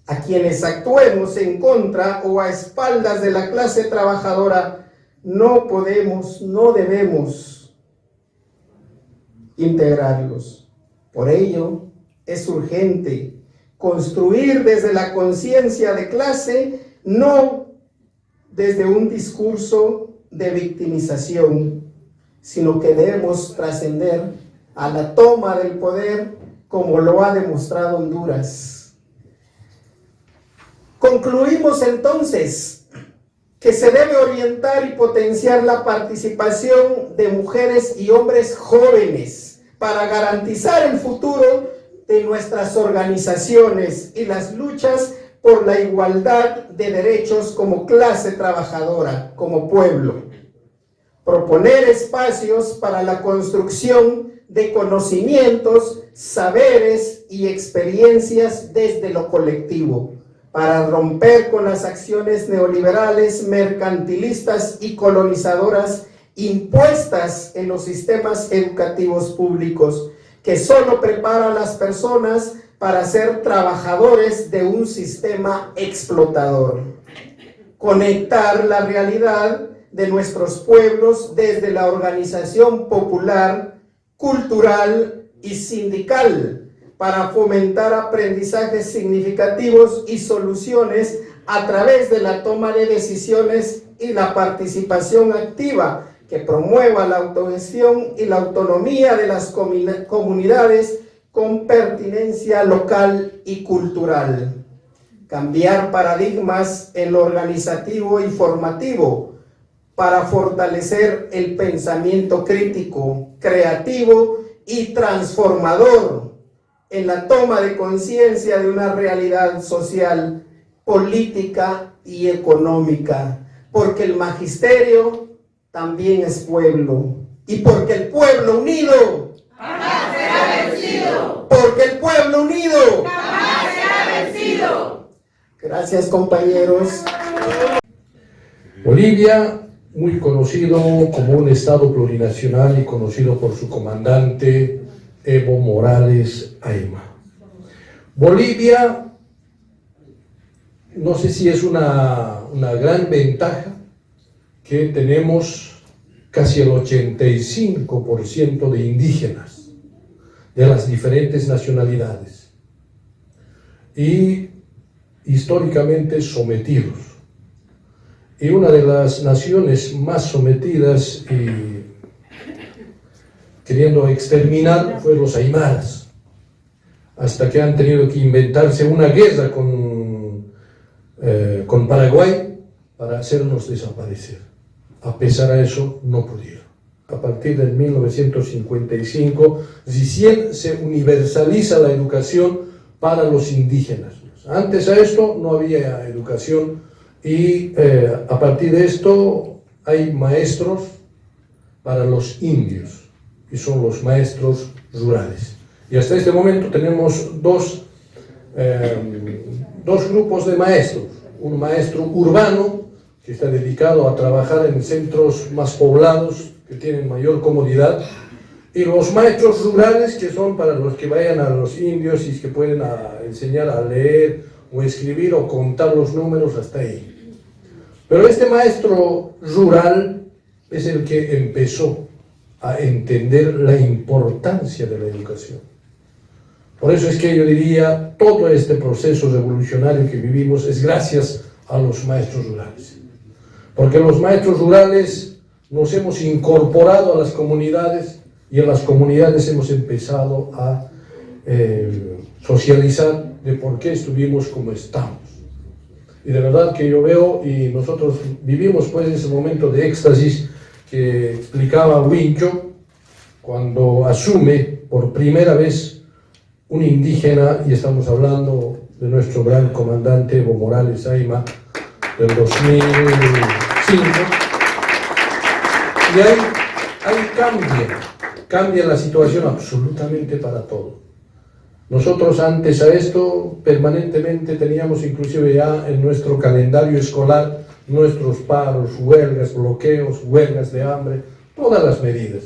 A quienes actuemos en contra o a espaldas de la clase trabajadora, no podemos, no debemos integrarlos. Por ello, es urgente construir desde la conciencia de clase, no desde un discurso de victimización, sino que debemos trascender a la toma del poder como lo ha demostrado Honduras. Concluimos entonces que se debe orientar y potenciar la participación de mujeres y hombres jóvenes para garantizar el futuro de nuestras organizaciones y las luchas por la igualdad de derechos como clase trabajadora, como pueblo. Proponer espacios para la construcción de conocimientos, saberes y experiencias desde lo colectivo, para romper con las acciones neoliberales, mercantilistas y colonizadoras impuestas en los sistemas educativos públicos, que solo preparan a las personas para ser trabajadores de un sistema explotador. Conectar la realidad de nuestros pueblos desde la organización popular, cultural y sindical para fomentar aprendizajes significativos y soluciones a través de la toma de decisiones y la participación activa que promueva la autogestión y la autonomía de las comunidades con pertinencia local y cultural. Cambiar paradigmas en lo organizativo y formativo para fortalecer el pensamiento crítico, creativo y transformador en la toma de conciencia de una realidad social, política y económica, porque el magisterio también es pueblo, y porque el pueblo unido jamás será vencido. Porque el pueblo unido jamás será vencido. vencido. Gracias, compañeros. Bolivia, muy conocido como un Estado plurinacional y conocido por su comandante Evo Morales Ayma. Bolivia, no sé si es una gran ventaja que tenemos casi el 85% de indígenas de las diferentes nacionalidades y históricamente sometidos. Y una de las naciones más sometidas y queriendo exterminar fue los aymaras, hasta que han tenido que inventarse una guerra con Paraguay para hacernos desaparecer. A pesar de eso, no pudieron. A partir de 1955, recién se universaliza la educación para los indígenas. Antes a esto no había educación y a partir de esto hay maestros para los indios y son los maestros rurales. Y hasta este momento tenemos dos grupos de maestros. Un maestro urbano que está dedicado a trabajar en centros más poblados que tienen mayor comodidad, y los maestros rurales que son para los que vayan a los indios y que pueden enseñar a leer o escribir o contar los números hasta ahí. Pero este maestro rural es el que empezó a entender la importancia de la educación. Por eso es que yo diría, todo este proceso revolucionario que vivimos es gracias a los maestros rurales. Porque los maestros rurales nos hemos incorporado a las comunidades y en las comunidades hemos empezado a socializar de por qué estuvimos como estamos. Y de verdad que yo veo, y nosotros vivimos pues ese momento de éxtasis que explicaba Huincho, cuando asume por primera vez un indígena, y estamos hablando de nuestro gran comandante Evo Morales Ayma, del 2005, y ahí cambia la situación absolutamente para todo. Nosotros antes a esto permanentemente teníamos inclusive ya en nuestro calendario escolar nuestros paros, huelgas, bloqueos, huelgas de hambre, todas las medidas,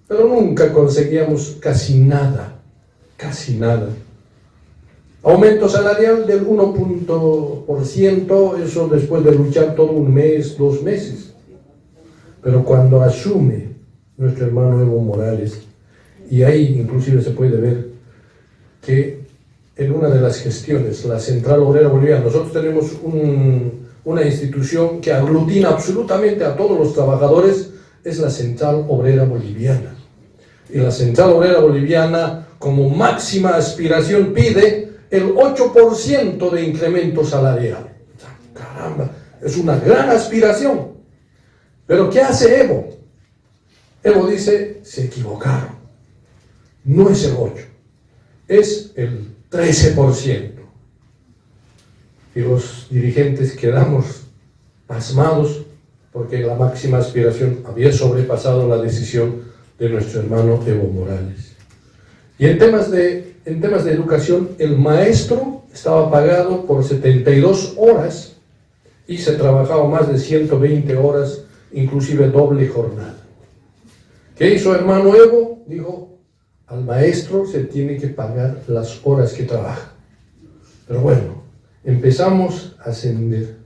pero nunca conseguíamos casi nada. Aumento salarial del 1%, eso después de luchar todo un mes, 2 meses. Pero cuando asume nuestro hermano Evo Morales, y ahí inclusive se puede ver que en una de las gestiones, la Central Obrera Boliviana, nosotros tenemos una institución que aglutina absolutamente a todos los trabajadores, es la Central Obrera Boliviana. Y la Central Obrera Boliviana, como máxima aspiración, pide el 8% de incremento salarial. Caramba, es una gran aspiración. Pero ¿qué hace Evo? Evo dice, se equivocaron. No es el 8%, es el 13%. Y los dirigentes quedamos pasmados porque la máxima aspiración había sobrepasado la decisión de nuestro hermano Evo Morales. Y en temas de educación, el maestro estaba pagado por 72 horas y se trabajaba más de 120 horas, inclusive doble jornada. ¿Qué hizo hermano Evo? Dijo, al maestro se tiene que pagar las horas que trabaja. Pero bueno, empezamos a ascender,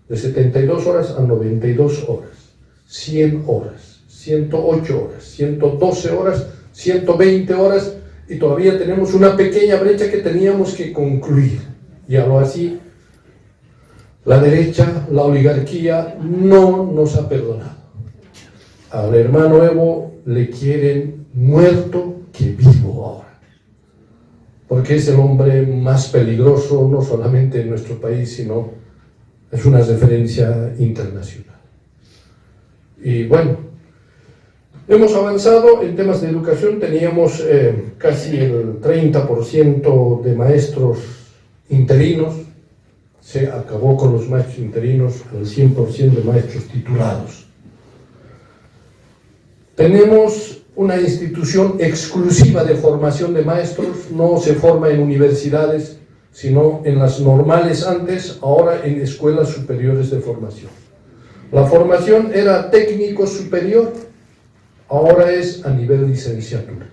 de 72 horas a 92 horas, 100 horas, 108 horas, 112 horas, 120 horas, y todavía tenemos una pequeña brecha que teníamos que concluir. Y algo así, la derecha, la oligarquía, no nos ha perdonado. Al hermano Evo le quieren muerto que vivo ahora, porque es el hombre más peligroso, no solamente en nuestro país, sino es una referencia internacional. Y bueno, hemos avanzado en temas de educación, teníamos casi el 30% de maestros interinos, se acabó con los maestros interinos, al 100% de maestros titulados. Tenemos una institución exclusiva de formación de maestros, no se forma en universidades, sino en las normales antes, ahora en escuelas superiores de formación. La formación era técnico superior, ahora es a nivel licenciatura.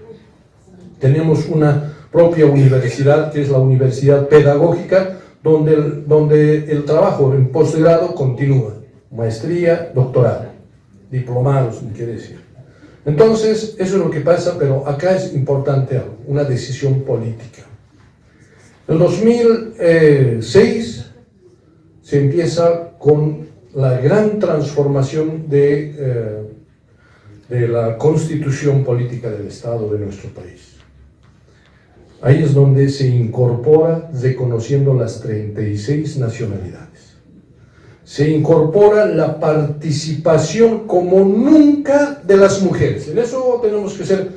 Tenemos una propia universidad, que es la Universidad Pedagógica, donde el trabajo en posgrado continúa, maestría, doctorado, diplomados, quiere decir. Entonces, eso es lo que pasa, pero acá es importante algo, una decisión política. En 2006 se empieza con la gran transformación de la constitución política del Estado de nuestro país. Ahí es donde se incorpora, reconociendo las 36 nacionalidades. Se incorpora la participación como nunca de las mujeres. En eso tenemos que ser,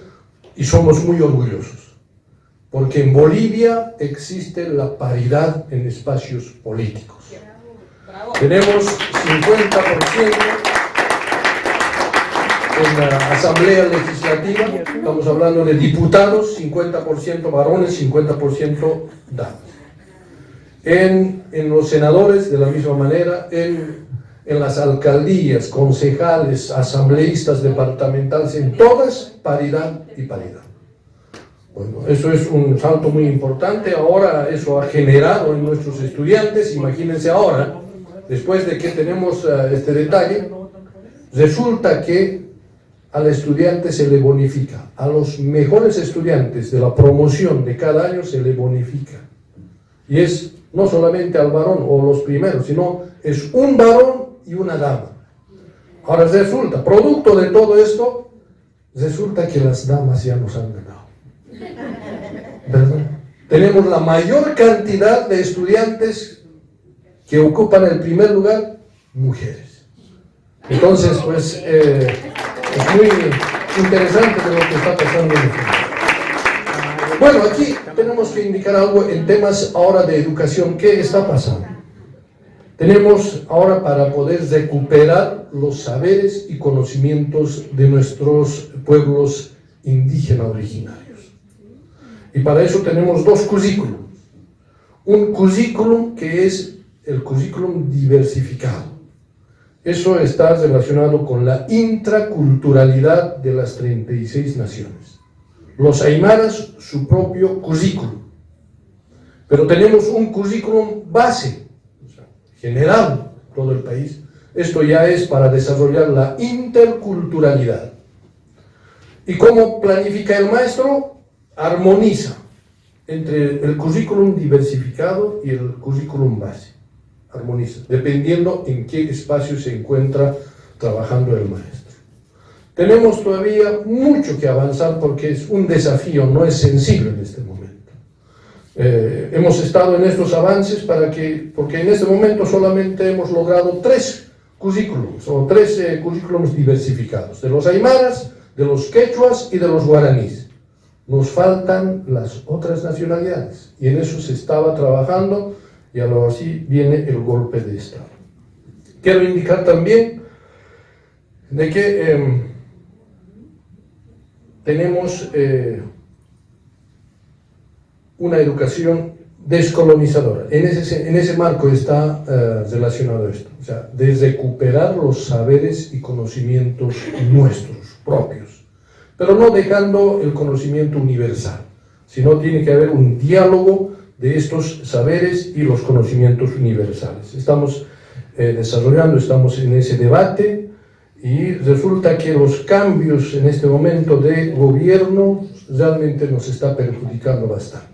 y somos muy orgullosos, porque en Bolivia existe la paridad en espacios políticos. Tenemos 50% en la Asamblea Legislativa, estamos hablando de diputados, 50% varones, 50% damas. En los senadores, de la misma manera, en las alcaldías, concejales, asambleístas departamentales, en todas, paridad y paridad. Bueno, eso es un salto muy importante. Ahora eso ha generado en nuestros estudiantes, imagínense ahora, después de que tenemos este detalle, resulta que al estudiante se le bonifica. A los mejores estudiantes de la promoción de cada año se le bonifica. Y es no solamente al varón o los primeros, sino es un varón y una dama. Ahora resulta, producto de todo esto, resulta que las damas ya nos han ganado. ¿Verdad? Tenemos la mayor cantidad de estudiantes que ocupan el primer lugar, mujeres. Entonces, pues, es muy interesante de lo que está pasando en el mundo. Bueno, aquí tenemos que indicar algo en temas ahora de educación. ¿Qué está pasando? Tenemos ahora para poder recuperar los saberes y conocimientos de nuestros pueblos indígenas originarios. Y para eso tenemos dos currículums. Un currículum que es el currículum diversificado. Eso está relacionado con la intraculturalidad de las 36 naciones. Los aymaras, su propio currículum. Pero tenemos un currículum base, o sea, general, todo el país. Esto ya es para desarrollar la interculturalidad. ¿Y cómo planifica el maestro? Armoniza entre el currículum diversificado y el currículum base. Armoniza, dependiendo en qué espacio se encuentra trabajando el maestro. Tenemos todavía mucho que avanzar porque es un desafío, no es sencillo en este momento. Hemos estado en estos avances porque en este momento solamente hemos logrado 3 currículums, o 3 currículums diversificados, de los aymaras, de los quechuas y de los guaraníes. Nos faltan las otras nacionalidades y en eso se estaba trabajando y algo así viene el golpe de Estado. Quiero indicar también de que tenemos una educación descolonizadora. En ese marco está relacionado esto, o sea, de recuperar los saberes y conocimientos nuestros, propios, pero no dejando el conocimiento universal, sino tiene que haber un diálogo de estos saberes y los conocimientos universales. Estamos desarrollando, estamos en ese debate y resulta que los cambios en este momento de gobierno realmente nos está perjudicando bastante.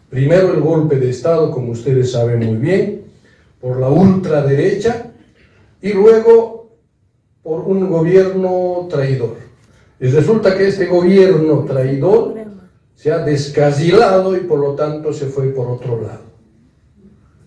Primero el golpe de Estado, como ustedes saben muy bien, por la ultraderecha y luego por un gobierno traidor. Y resulta que este gobierno traidor se ha descarrilado y por lo tanto se fue por otro lado.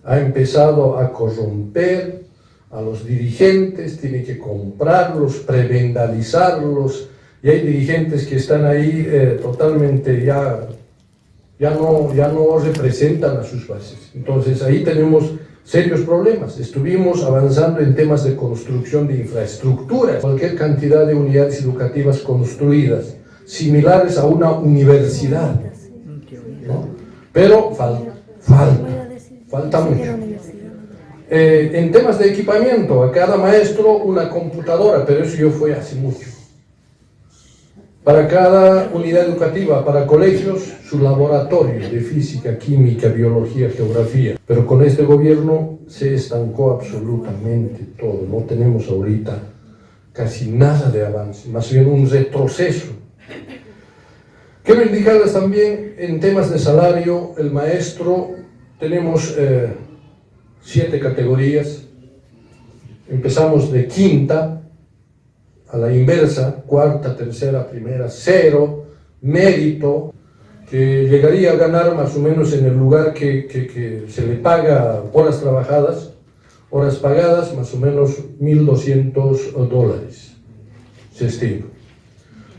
Ha empezado a corromper a los dirigentes, tiene que comprarlos, prebendalizarlos, y hay dirigentes que están ahí totalmente ya no representan a sus bases. Entonces ahí tenemos serios problemas. Estuvimos avanzando en temas de construcción de infraestructuras, cualquier cantidad de unidades educativas construidas, similares a una universidad, ¿no? Pero falta. falta mucho. En temas de equipamiento, a cada maestro una computadora, pero eso ya fue hace mucho. Para cada unidad educativa, para colegios, su laboratorio de física, química, biología, geografía. Pero con este gobierno se estancó absolutamente todo. No tenemos ahorita casi nada de avance, más bien un retroceso. Quiero indicarles también en temas de salario, el maestro, tenemos 7 categorías. Empezamos de quinta a la inversa, cuarta, tercera, primera, 0, mérito, que llegaría a ganar más o menos en el lugar que se le paga horas trabajadas, horas pagadas, más o menos $1,200, se estima.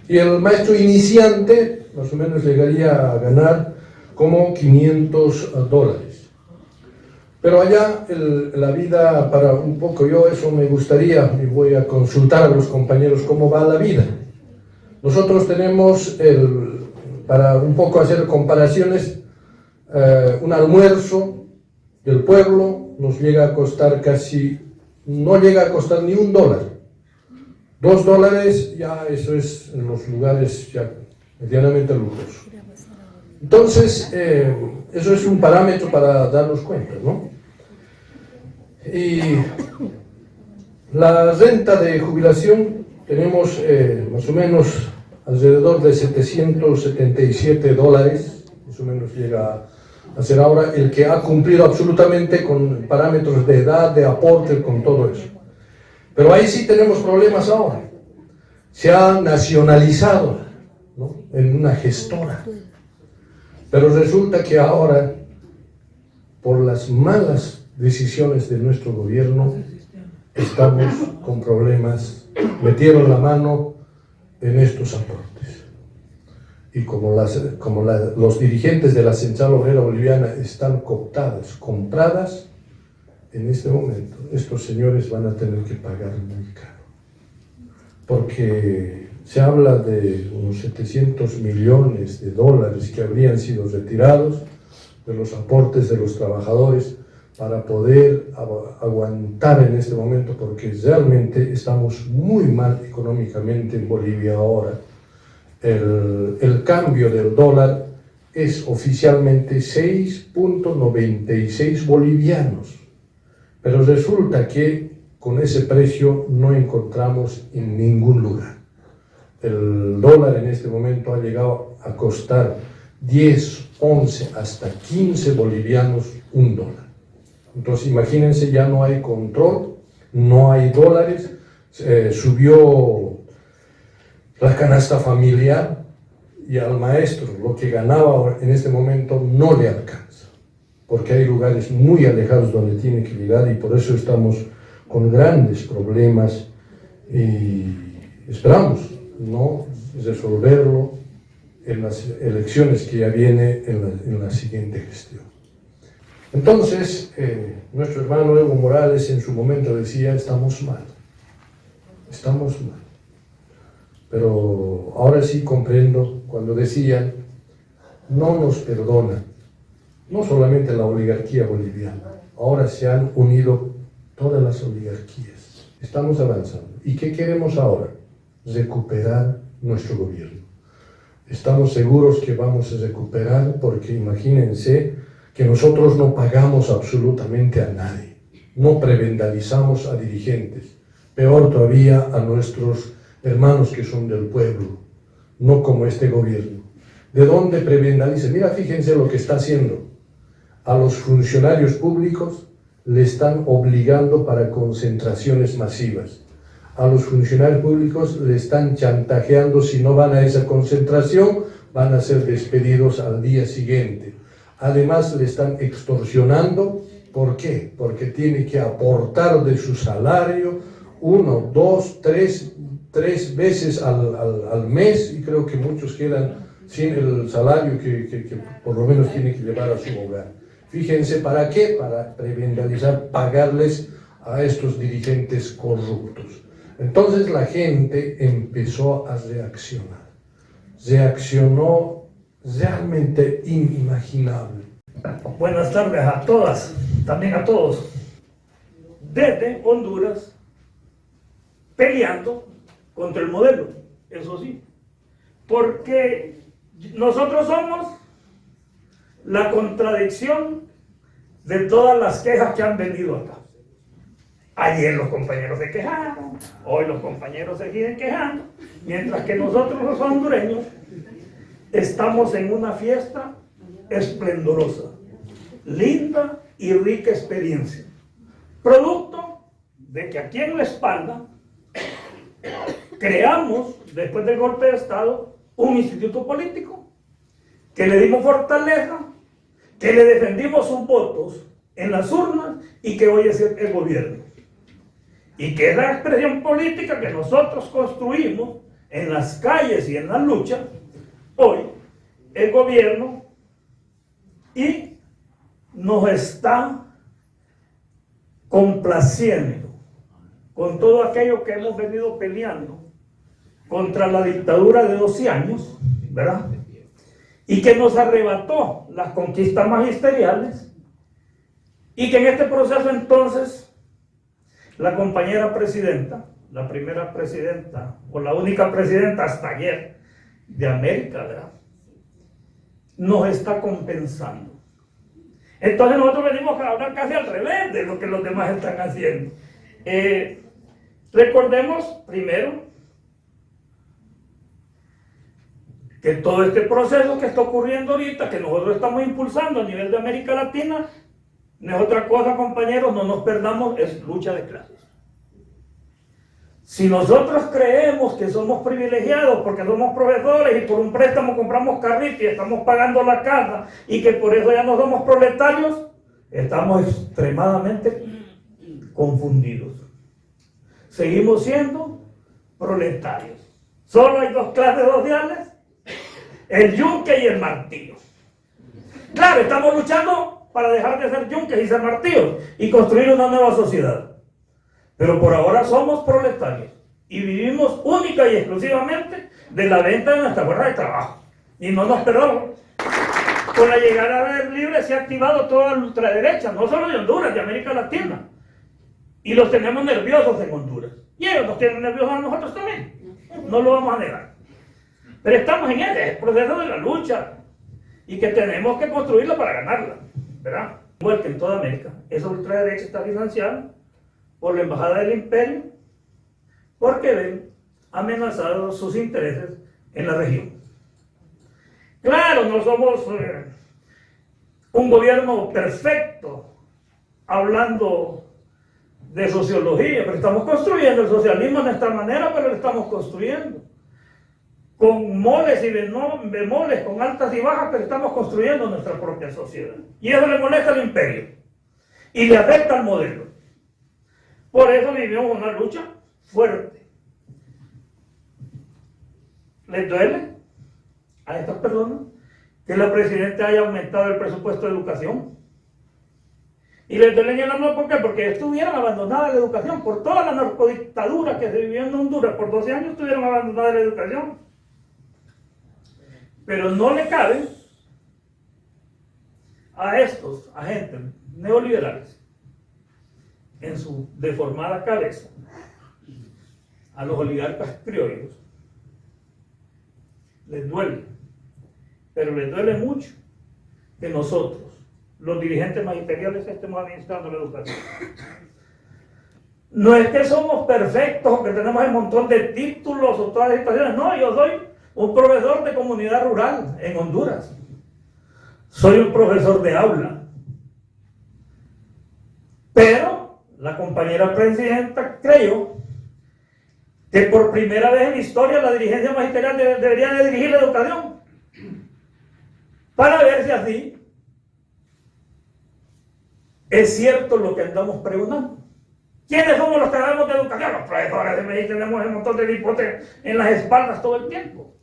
Y el maestro iniciante, más o menos llegaría a ganar como $500. Pero allá la vida, para un poco yo eso me gustaría, y voy a consultar a los compañeros cómo va la vida. Nosotros tenemos, para un poco hacer comparaciones, un almuerzo del pueblo nos llega a costar no llega a costar ni $1. $2 ya eso es en los lugares ya medianamente lujosos. Entonces, eso es un parámetro para darnos cuenta, ¿no? Y la renta de jubilación tenemos más o menos alrededor de $777, más o menos llega a ser ahora el que ha cumplido absolutamente con parámetros de edad, de aporte, con todo eso. Pero ahí sí tenemos problemas ahora. Se ha nacionalizado, ¿no?, en una gestora. Pero resulta que ahora, por las malas decisiones de nuestro gobierno, estamos con problemas, metieron la mano en estos aportes. Y como los dirigentes de la Central Obrera Boliviana están cooptadas, compradas, en este momento estos señores van a tener que pagar muy caro. Porque se habla de unos $700 millones que habrían sido retirados de los aportes de los trabajadores para poder aguantar en este momento, porque realmente estamos muy mal económicamente en Bolivia ahora. El cambio del dólar es oficialmente 6.96 bolivianos, pero resulta que con ese precio no encontramos en ningún lugar. El dólar en este momento ha llegado a costar 10, 11, hasta 15 bolivianos $1. Entonces imagínense, ya no hay control, no hay dólares, subió la canasta familiar y al maestro lo que ganaba en este momento no le alcanza, porque hay lugares muy alejados donde tiene que llegar y por eso estamos con grandes problemas y esperamos no resolverlo en las elecciones que ya viene en la siguiente gestión. Entonces, nuestro hermano Evo Morales en su momento decía, estamos mal. Pero ahora sí comprendo cuando decían, no nos perdonan, no solamente la oligarquía boliviana, ahora se han unido todas las oligarquías. Estamos avanzando. ¿Y qué queremos ahora? Recuperar nuestro gobierno. Estamos seguros que vamos a recuperar, porque imagínense que nosotros no pagamos absolutamente a nadie, no prebendalizamos a dirigentes, peor todavía a nuestros hermanos que son del pueblo, no como este gobierno. ¿De dónde prebendaliza? Mira, fíjense lo que está haciendo. A los funcionarios públicos le están obligando para concentraciones masivas. A los funcionarios públicos le están chantajeando, si no van a esa concentración, van a ser despedidos al día siguiente. Además le están extorsionando. ¿Por qué? Porque tiene que aportar de su salario 1, 2, 3 veces al mes, y creo que muchos quedan sin el salario que por lo menos tiene que llevar a su hogar. Fíjense, ¿para qué? Para prebendalizar, pagarles a estos dirigentes corruptos. Entonces la gente empezó a reaccionar. Reaccionó realmente inimaginable. Buenas tardes a todas, también a todos. Desde Honduras, peleando contra el modelo, eso sí. Porque nosotros somos la contradicción de todas las quejas que han venido acá. Ayer los compañeros se quejaron, hoy los compañeros se siguen quejando, mientras que nosotros los hondureños estamos en una fiesta esplendorosa, linda y rica experiencia, producto de que aquí en la espalda creamos, después del golpe de Estado, un instituto político, que le dimos fortaleza, que le defendimos sus votos en las urnas y que hoy es el gobierno. Y que es la expresión política que nosotros construimos en las calles y en la lucha, hoy el gobierno, y nos está complaciendo con todo aquello que hemos venido peleando contra la dictadura de 12 años, ¿verdad? Y que nos arrebató las conquistas magisteriales, y que en este proceso entonces la compañera presidenta, la primera presidenta, o la única presidenta hasta ayer de América, ¿verdad?, nos está compensando. Entonces nosotros venimos a hablar casi al revés de lo que los demás están haciendo. Recordemos primero que todo este proceso que está ocurriendo ahorita, que nosotros estamos impulsando a nivel de América Latina, no es otra cosa, compañeros, no nos perdamos, es lucha de clases. Si nosotros creemos que somos privilegiados porque somos profesores y por un préstamo compramos carrito y estamos pagando la casa y que por eso ya no somos proletarios, estamos extremadamente confundidos. Seguimos siendo proletarios. Solo hay dos clases sociales, el yunque y el martillo. Claro, estamos luchando para dejar de ser yunques y ser martillos y construir una nueva sociedad. Pero por ahora somos proletarios y vivimos única y exclusivamente de la venta de nuestra fuerza de trabajo. Y no nos perdamos. Con la llegada del libre se ha activado toda la ultraderecha, no solo de Honduras, de América Latina. Y los tenemos nerviosos en Honduras. Y ellos nos tienen nerviosos a nosotros también. No lo vamos a negar. Pero estamos en el proceso de la lucha y que tenemos que construirla para ganarla, ¿verdad? Igual que en toda América, esa ultraderecha está financiada por la Embajada del Imperio porque ven amenazados sus intereses en la región. Claro, no somos un gobierno perfecto hablando de sociología, pero estamos construyendo el socialismo de esta manera, pero lo estamos construyendo con moles y bemoles, con altas y bajas, pero estamos construyendo nuestra propia sociedad. Y eso le molesta al imperio y le afecta al modelo. Por eso vivimos una lucha fuerte. ¿Les duele a estas personas que la presidenta haya aumentado el presupuesto de educación? Y les duele en el alma, ¿por qué? Porque estuvieron abandonadas la educación. Por toda la narcodictadura que se vivió en Honduras por 12 años, estuvieron abandonadas la educación. Pero no le cabe a estos agentes neoliberales en su deformada cabeza, a los oligarcas criollos, les duele, pero les duele mucho que nosotros, los dirigentes magisteriales, estemos administrando la educación. No es que somos perfectos o que tenemos un montón de títulos o todas las situaciones, no, yo soy un profesor de comunidad rural en Honduras, soy un profesor de aula, pero la compañera presidenta creyó que por primera vez en la historia la dirigencia magisterial debería de dirigir la educación, para ver si así es cierto lo que andamos preguntando. ¿Quiénes somos los que sabemos de educación? Los profesores de Medellín tenemos un montón de hipotes en las espaldas todo el tiempo.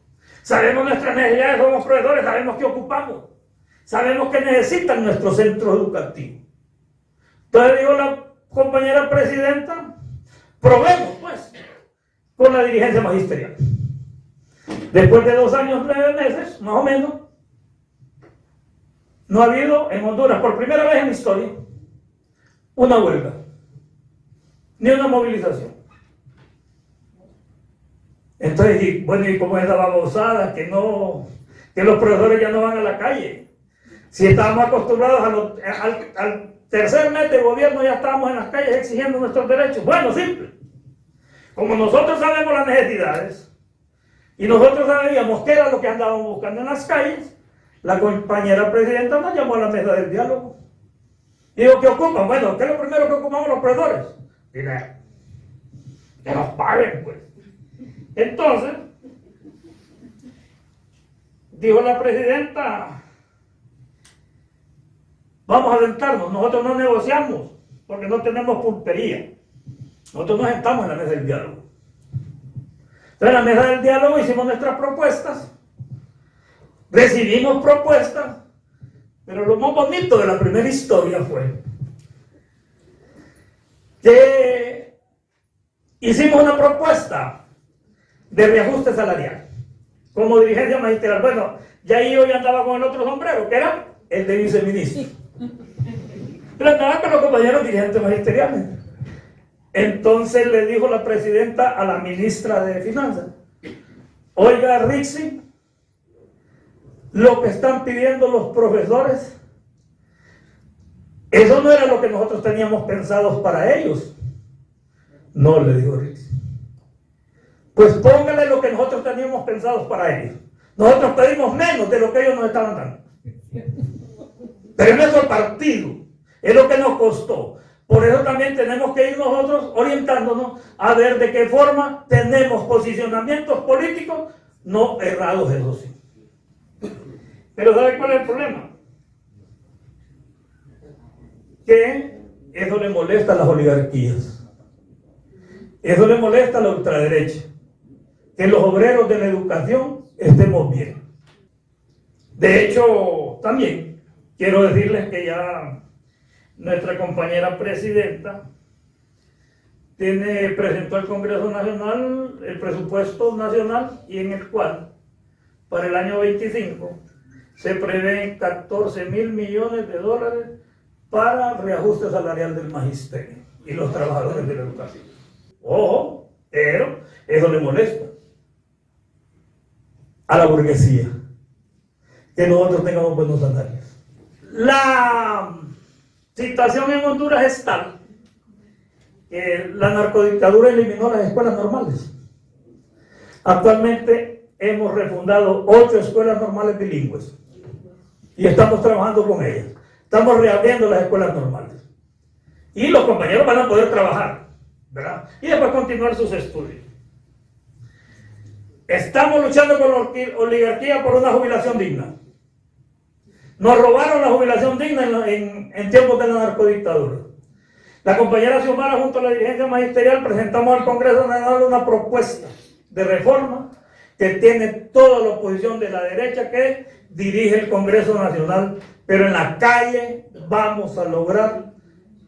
Sabemos nuestras necesidades, somos profesores, sabemos qué ocupamos, sabemos qué necesitan nuestros centros educativos. Entonces digo la compañera presidenta, probemos pues con la dirigencia magisterial. Después de 2 años, 9 meses, más o menos, no ha habido en Honduras, por primera vez en la historia, una huelga, ni una movilización. Entonces, bueno, y como es la babosada, que los profesores ya no van a la calle. Si estábamos acostumbrados al tercer mes de gobierno, ya estábamos en las calles exigiendo nuestros derechos. Bueno, simple. Como nosotros sabemos las necesidades, y nosotros sabíamos qué era lo que andábamos buscando en las calles, la compañera presidenta nos llamó a la mesa del diálogo. Y dijo, ¿qué ocupan? Bueno, ¿qué es lo primero que ocupamos los profesores? Dinero. Que nos paguen, pues. Entonces, dijo la presidenta, vamos a sentarnos, nosotros no negociamos, porque no tenemos pulpería. Nosotros nos sentamos en la mesa del diálogo. Entonces, en la mesa del diálogo hicimos nuestras propuestas, recibimos propuestas, pero lo más bonito de la primera historia fue que hicimos una propuesta de reajuste salarial como dirigencia magisterial. Bueno, ya yo ya andaba con el otro sombrero, que era el de viceministro. Pero andaba con los compañeros dirigentes magisteriales. Entonces le dijo la presidenta a la ministra de Finanzas, oiga, Rixi, lo que están pidiendo los profesores, eso no era lo que nosotros teníamos pensados para ellos. No, le dijo Rixi. Pues póngale lo que nosotros teníamos pensados para ellos. Nosotros pedimos menos de lo que ellos nos estaban dando. Pero no es el partido, es lo que nos costó. Por eso también tenemos que ir nosotros orientándonos a ver de qué forma tenemos posicionamientos políticos no errados, eso sí. Pero ¿sabe cuál es el problema? Que eso le molesta a las oligarquías. Eso le molesta a la ultraderecha. Que los obreros de la educación estemos bien. De hecho, también quiero decirles que ya nuestra compañera presidenta presentó al Congreso Nacional el presupuesto nacional, y en el cual para el año 25 se prevén 14.000 millones de dólares para reajuste salarial del magisterio y los trabajadores de la educación. Ojo, pero eso le molesta a la burguesía, que nosotros tengamos buenos salarios. La situación en Honduras es tal que la narcodictadura eliminó las escuelas normales. Actualmente hemos refundado 8 escuelas normales bilingües y estamos trabajando con ellas. Estamos reabriendo las escuelas normales y los compañeros van a poder trabajar, ¿verdad? Y después continuar sus estudios. Estamos luchando con la oligarquía por una jubilación digna. Nos robaron la jubilación digna en tiempos de la narcodictadura. La compañera Xiomara junto a la dirigencia magisterial presentamos al Congreso Nacional una propuesta de reforma que tiene toda la oposición de la derecha que dirige el Congreso Nacional, pero en la calle vamos a lograr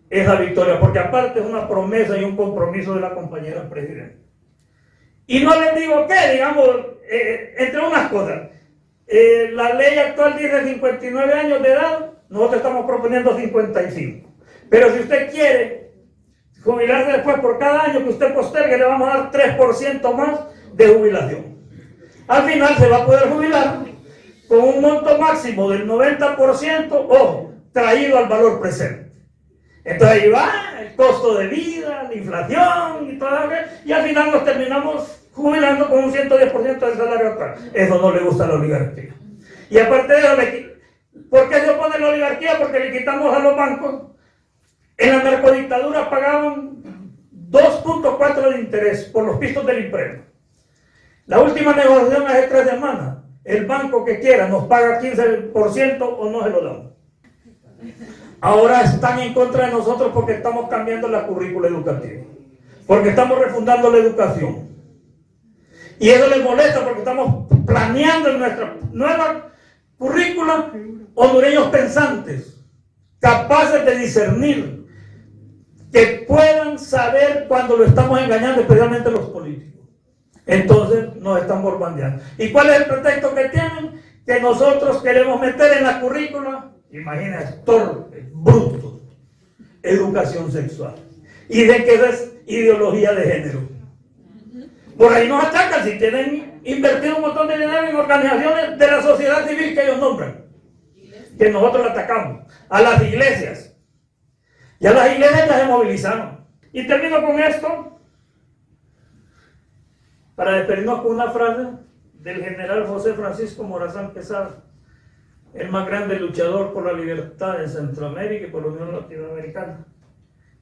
esa victoria, porque aparte es una promesa y un compromiso de la compañera presidenta. Y no les digo qué, digamos, entre unas cosas, la ley actual dice 59 años de edad, nosotros estamos proponiendo 55. Pero si usted quiere jubilarse después por cada año que usted postergue, le vamos a dar 3% más de jubilación. Al final se va a poder jubilar con un monto máximo del 90%, ojo, traído al valor presente. Entonces ahí va el costo de vida, la inflación y todo eso, y al final nos terminamos jubilando con un 110% del salario actual. Eso no le gusta a la oligarquía. Y aparte de eso, ¿por qué se opone la oligarquía? Porque le quitamos a los bancos. En la narcodictadura pagaban 2.4 de interés por los pistos del imprenta. La última negociación hace 3 semanas. El banco que quiera nos paga 15% o no se lo damos. Ahora están en contra de nosotros porque estamos cambiando la currícula educativa. Porque estamos refundando la educación. Y eso les molesta porque estamos planeando en nuestra nueva currícula hondureños pensantes, capaces de discernir, que puedan saber cuando lo estamos engañando, especialmente los políticos. Entonces nos están bombardeando. ¿Y cuál es el pretexto que tienen? Que nosotros queremos meter en la currícula, imagínense, torpes, brutos, educación sexual. Y de que esa es ideología de género. Por ahí nos atacan si tienen invertido un montón de dinero en organizaciones de la sociedad civil que ellos nombran, que nosotros atacamos, a las iglesias. Ya las iglesias ya se movilizaron. Y termino con esto, para despedirnos con una frase del general José Francisco Morazán Quesada, el más grande luchador por la libertad en Centroamérica y por la Unión Latinoamericana.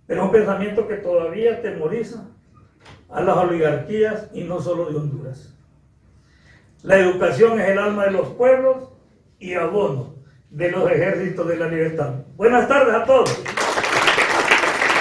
Pero es un pensamiento que todavía atemoriza a las oligarquías y no solo de Honduras. La educación es el alma de los pueblos y abono de los ejércitos de la libertad. Buenas tardes a todos.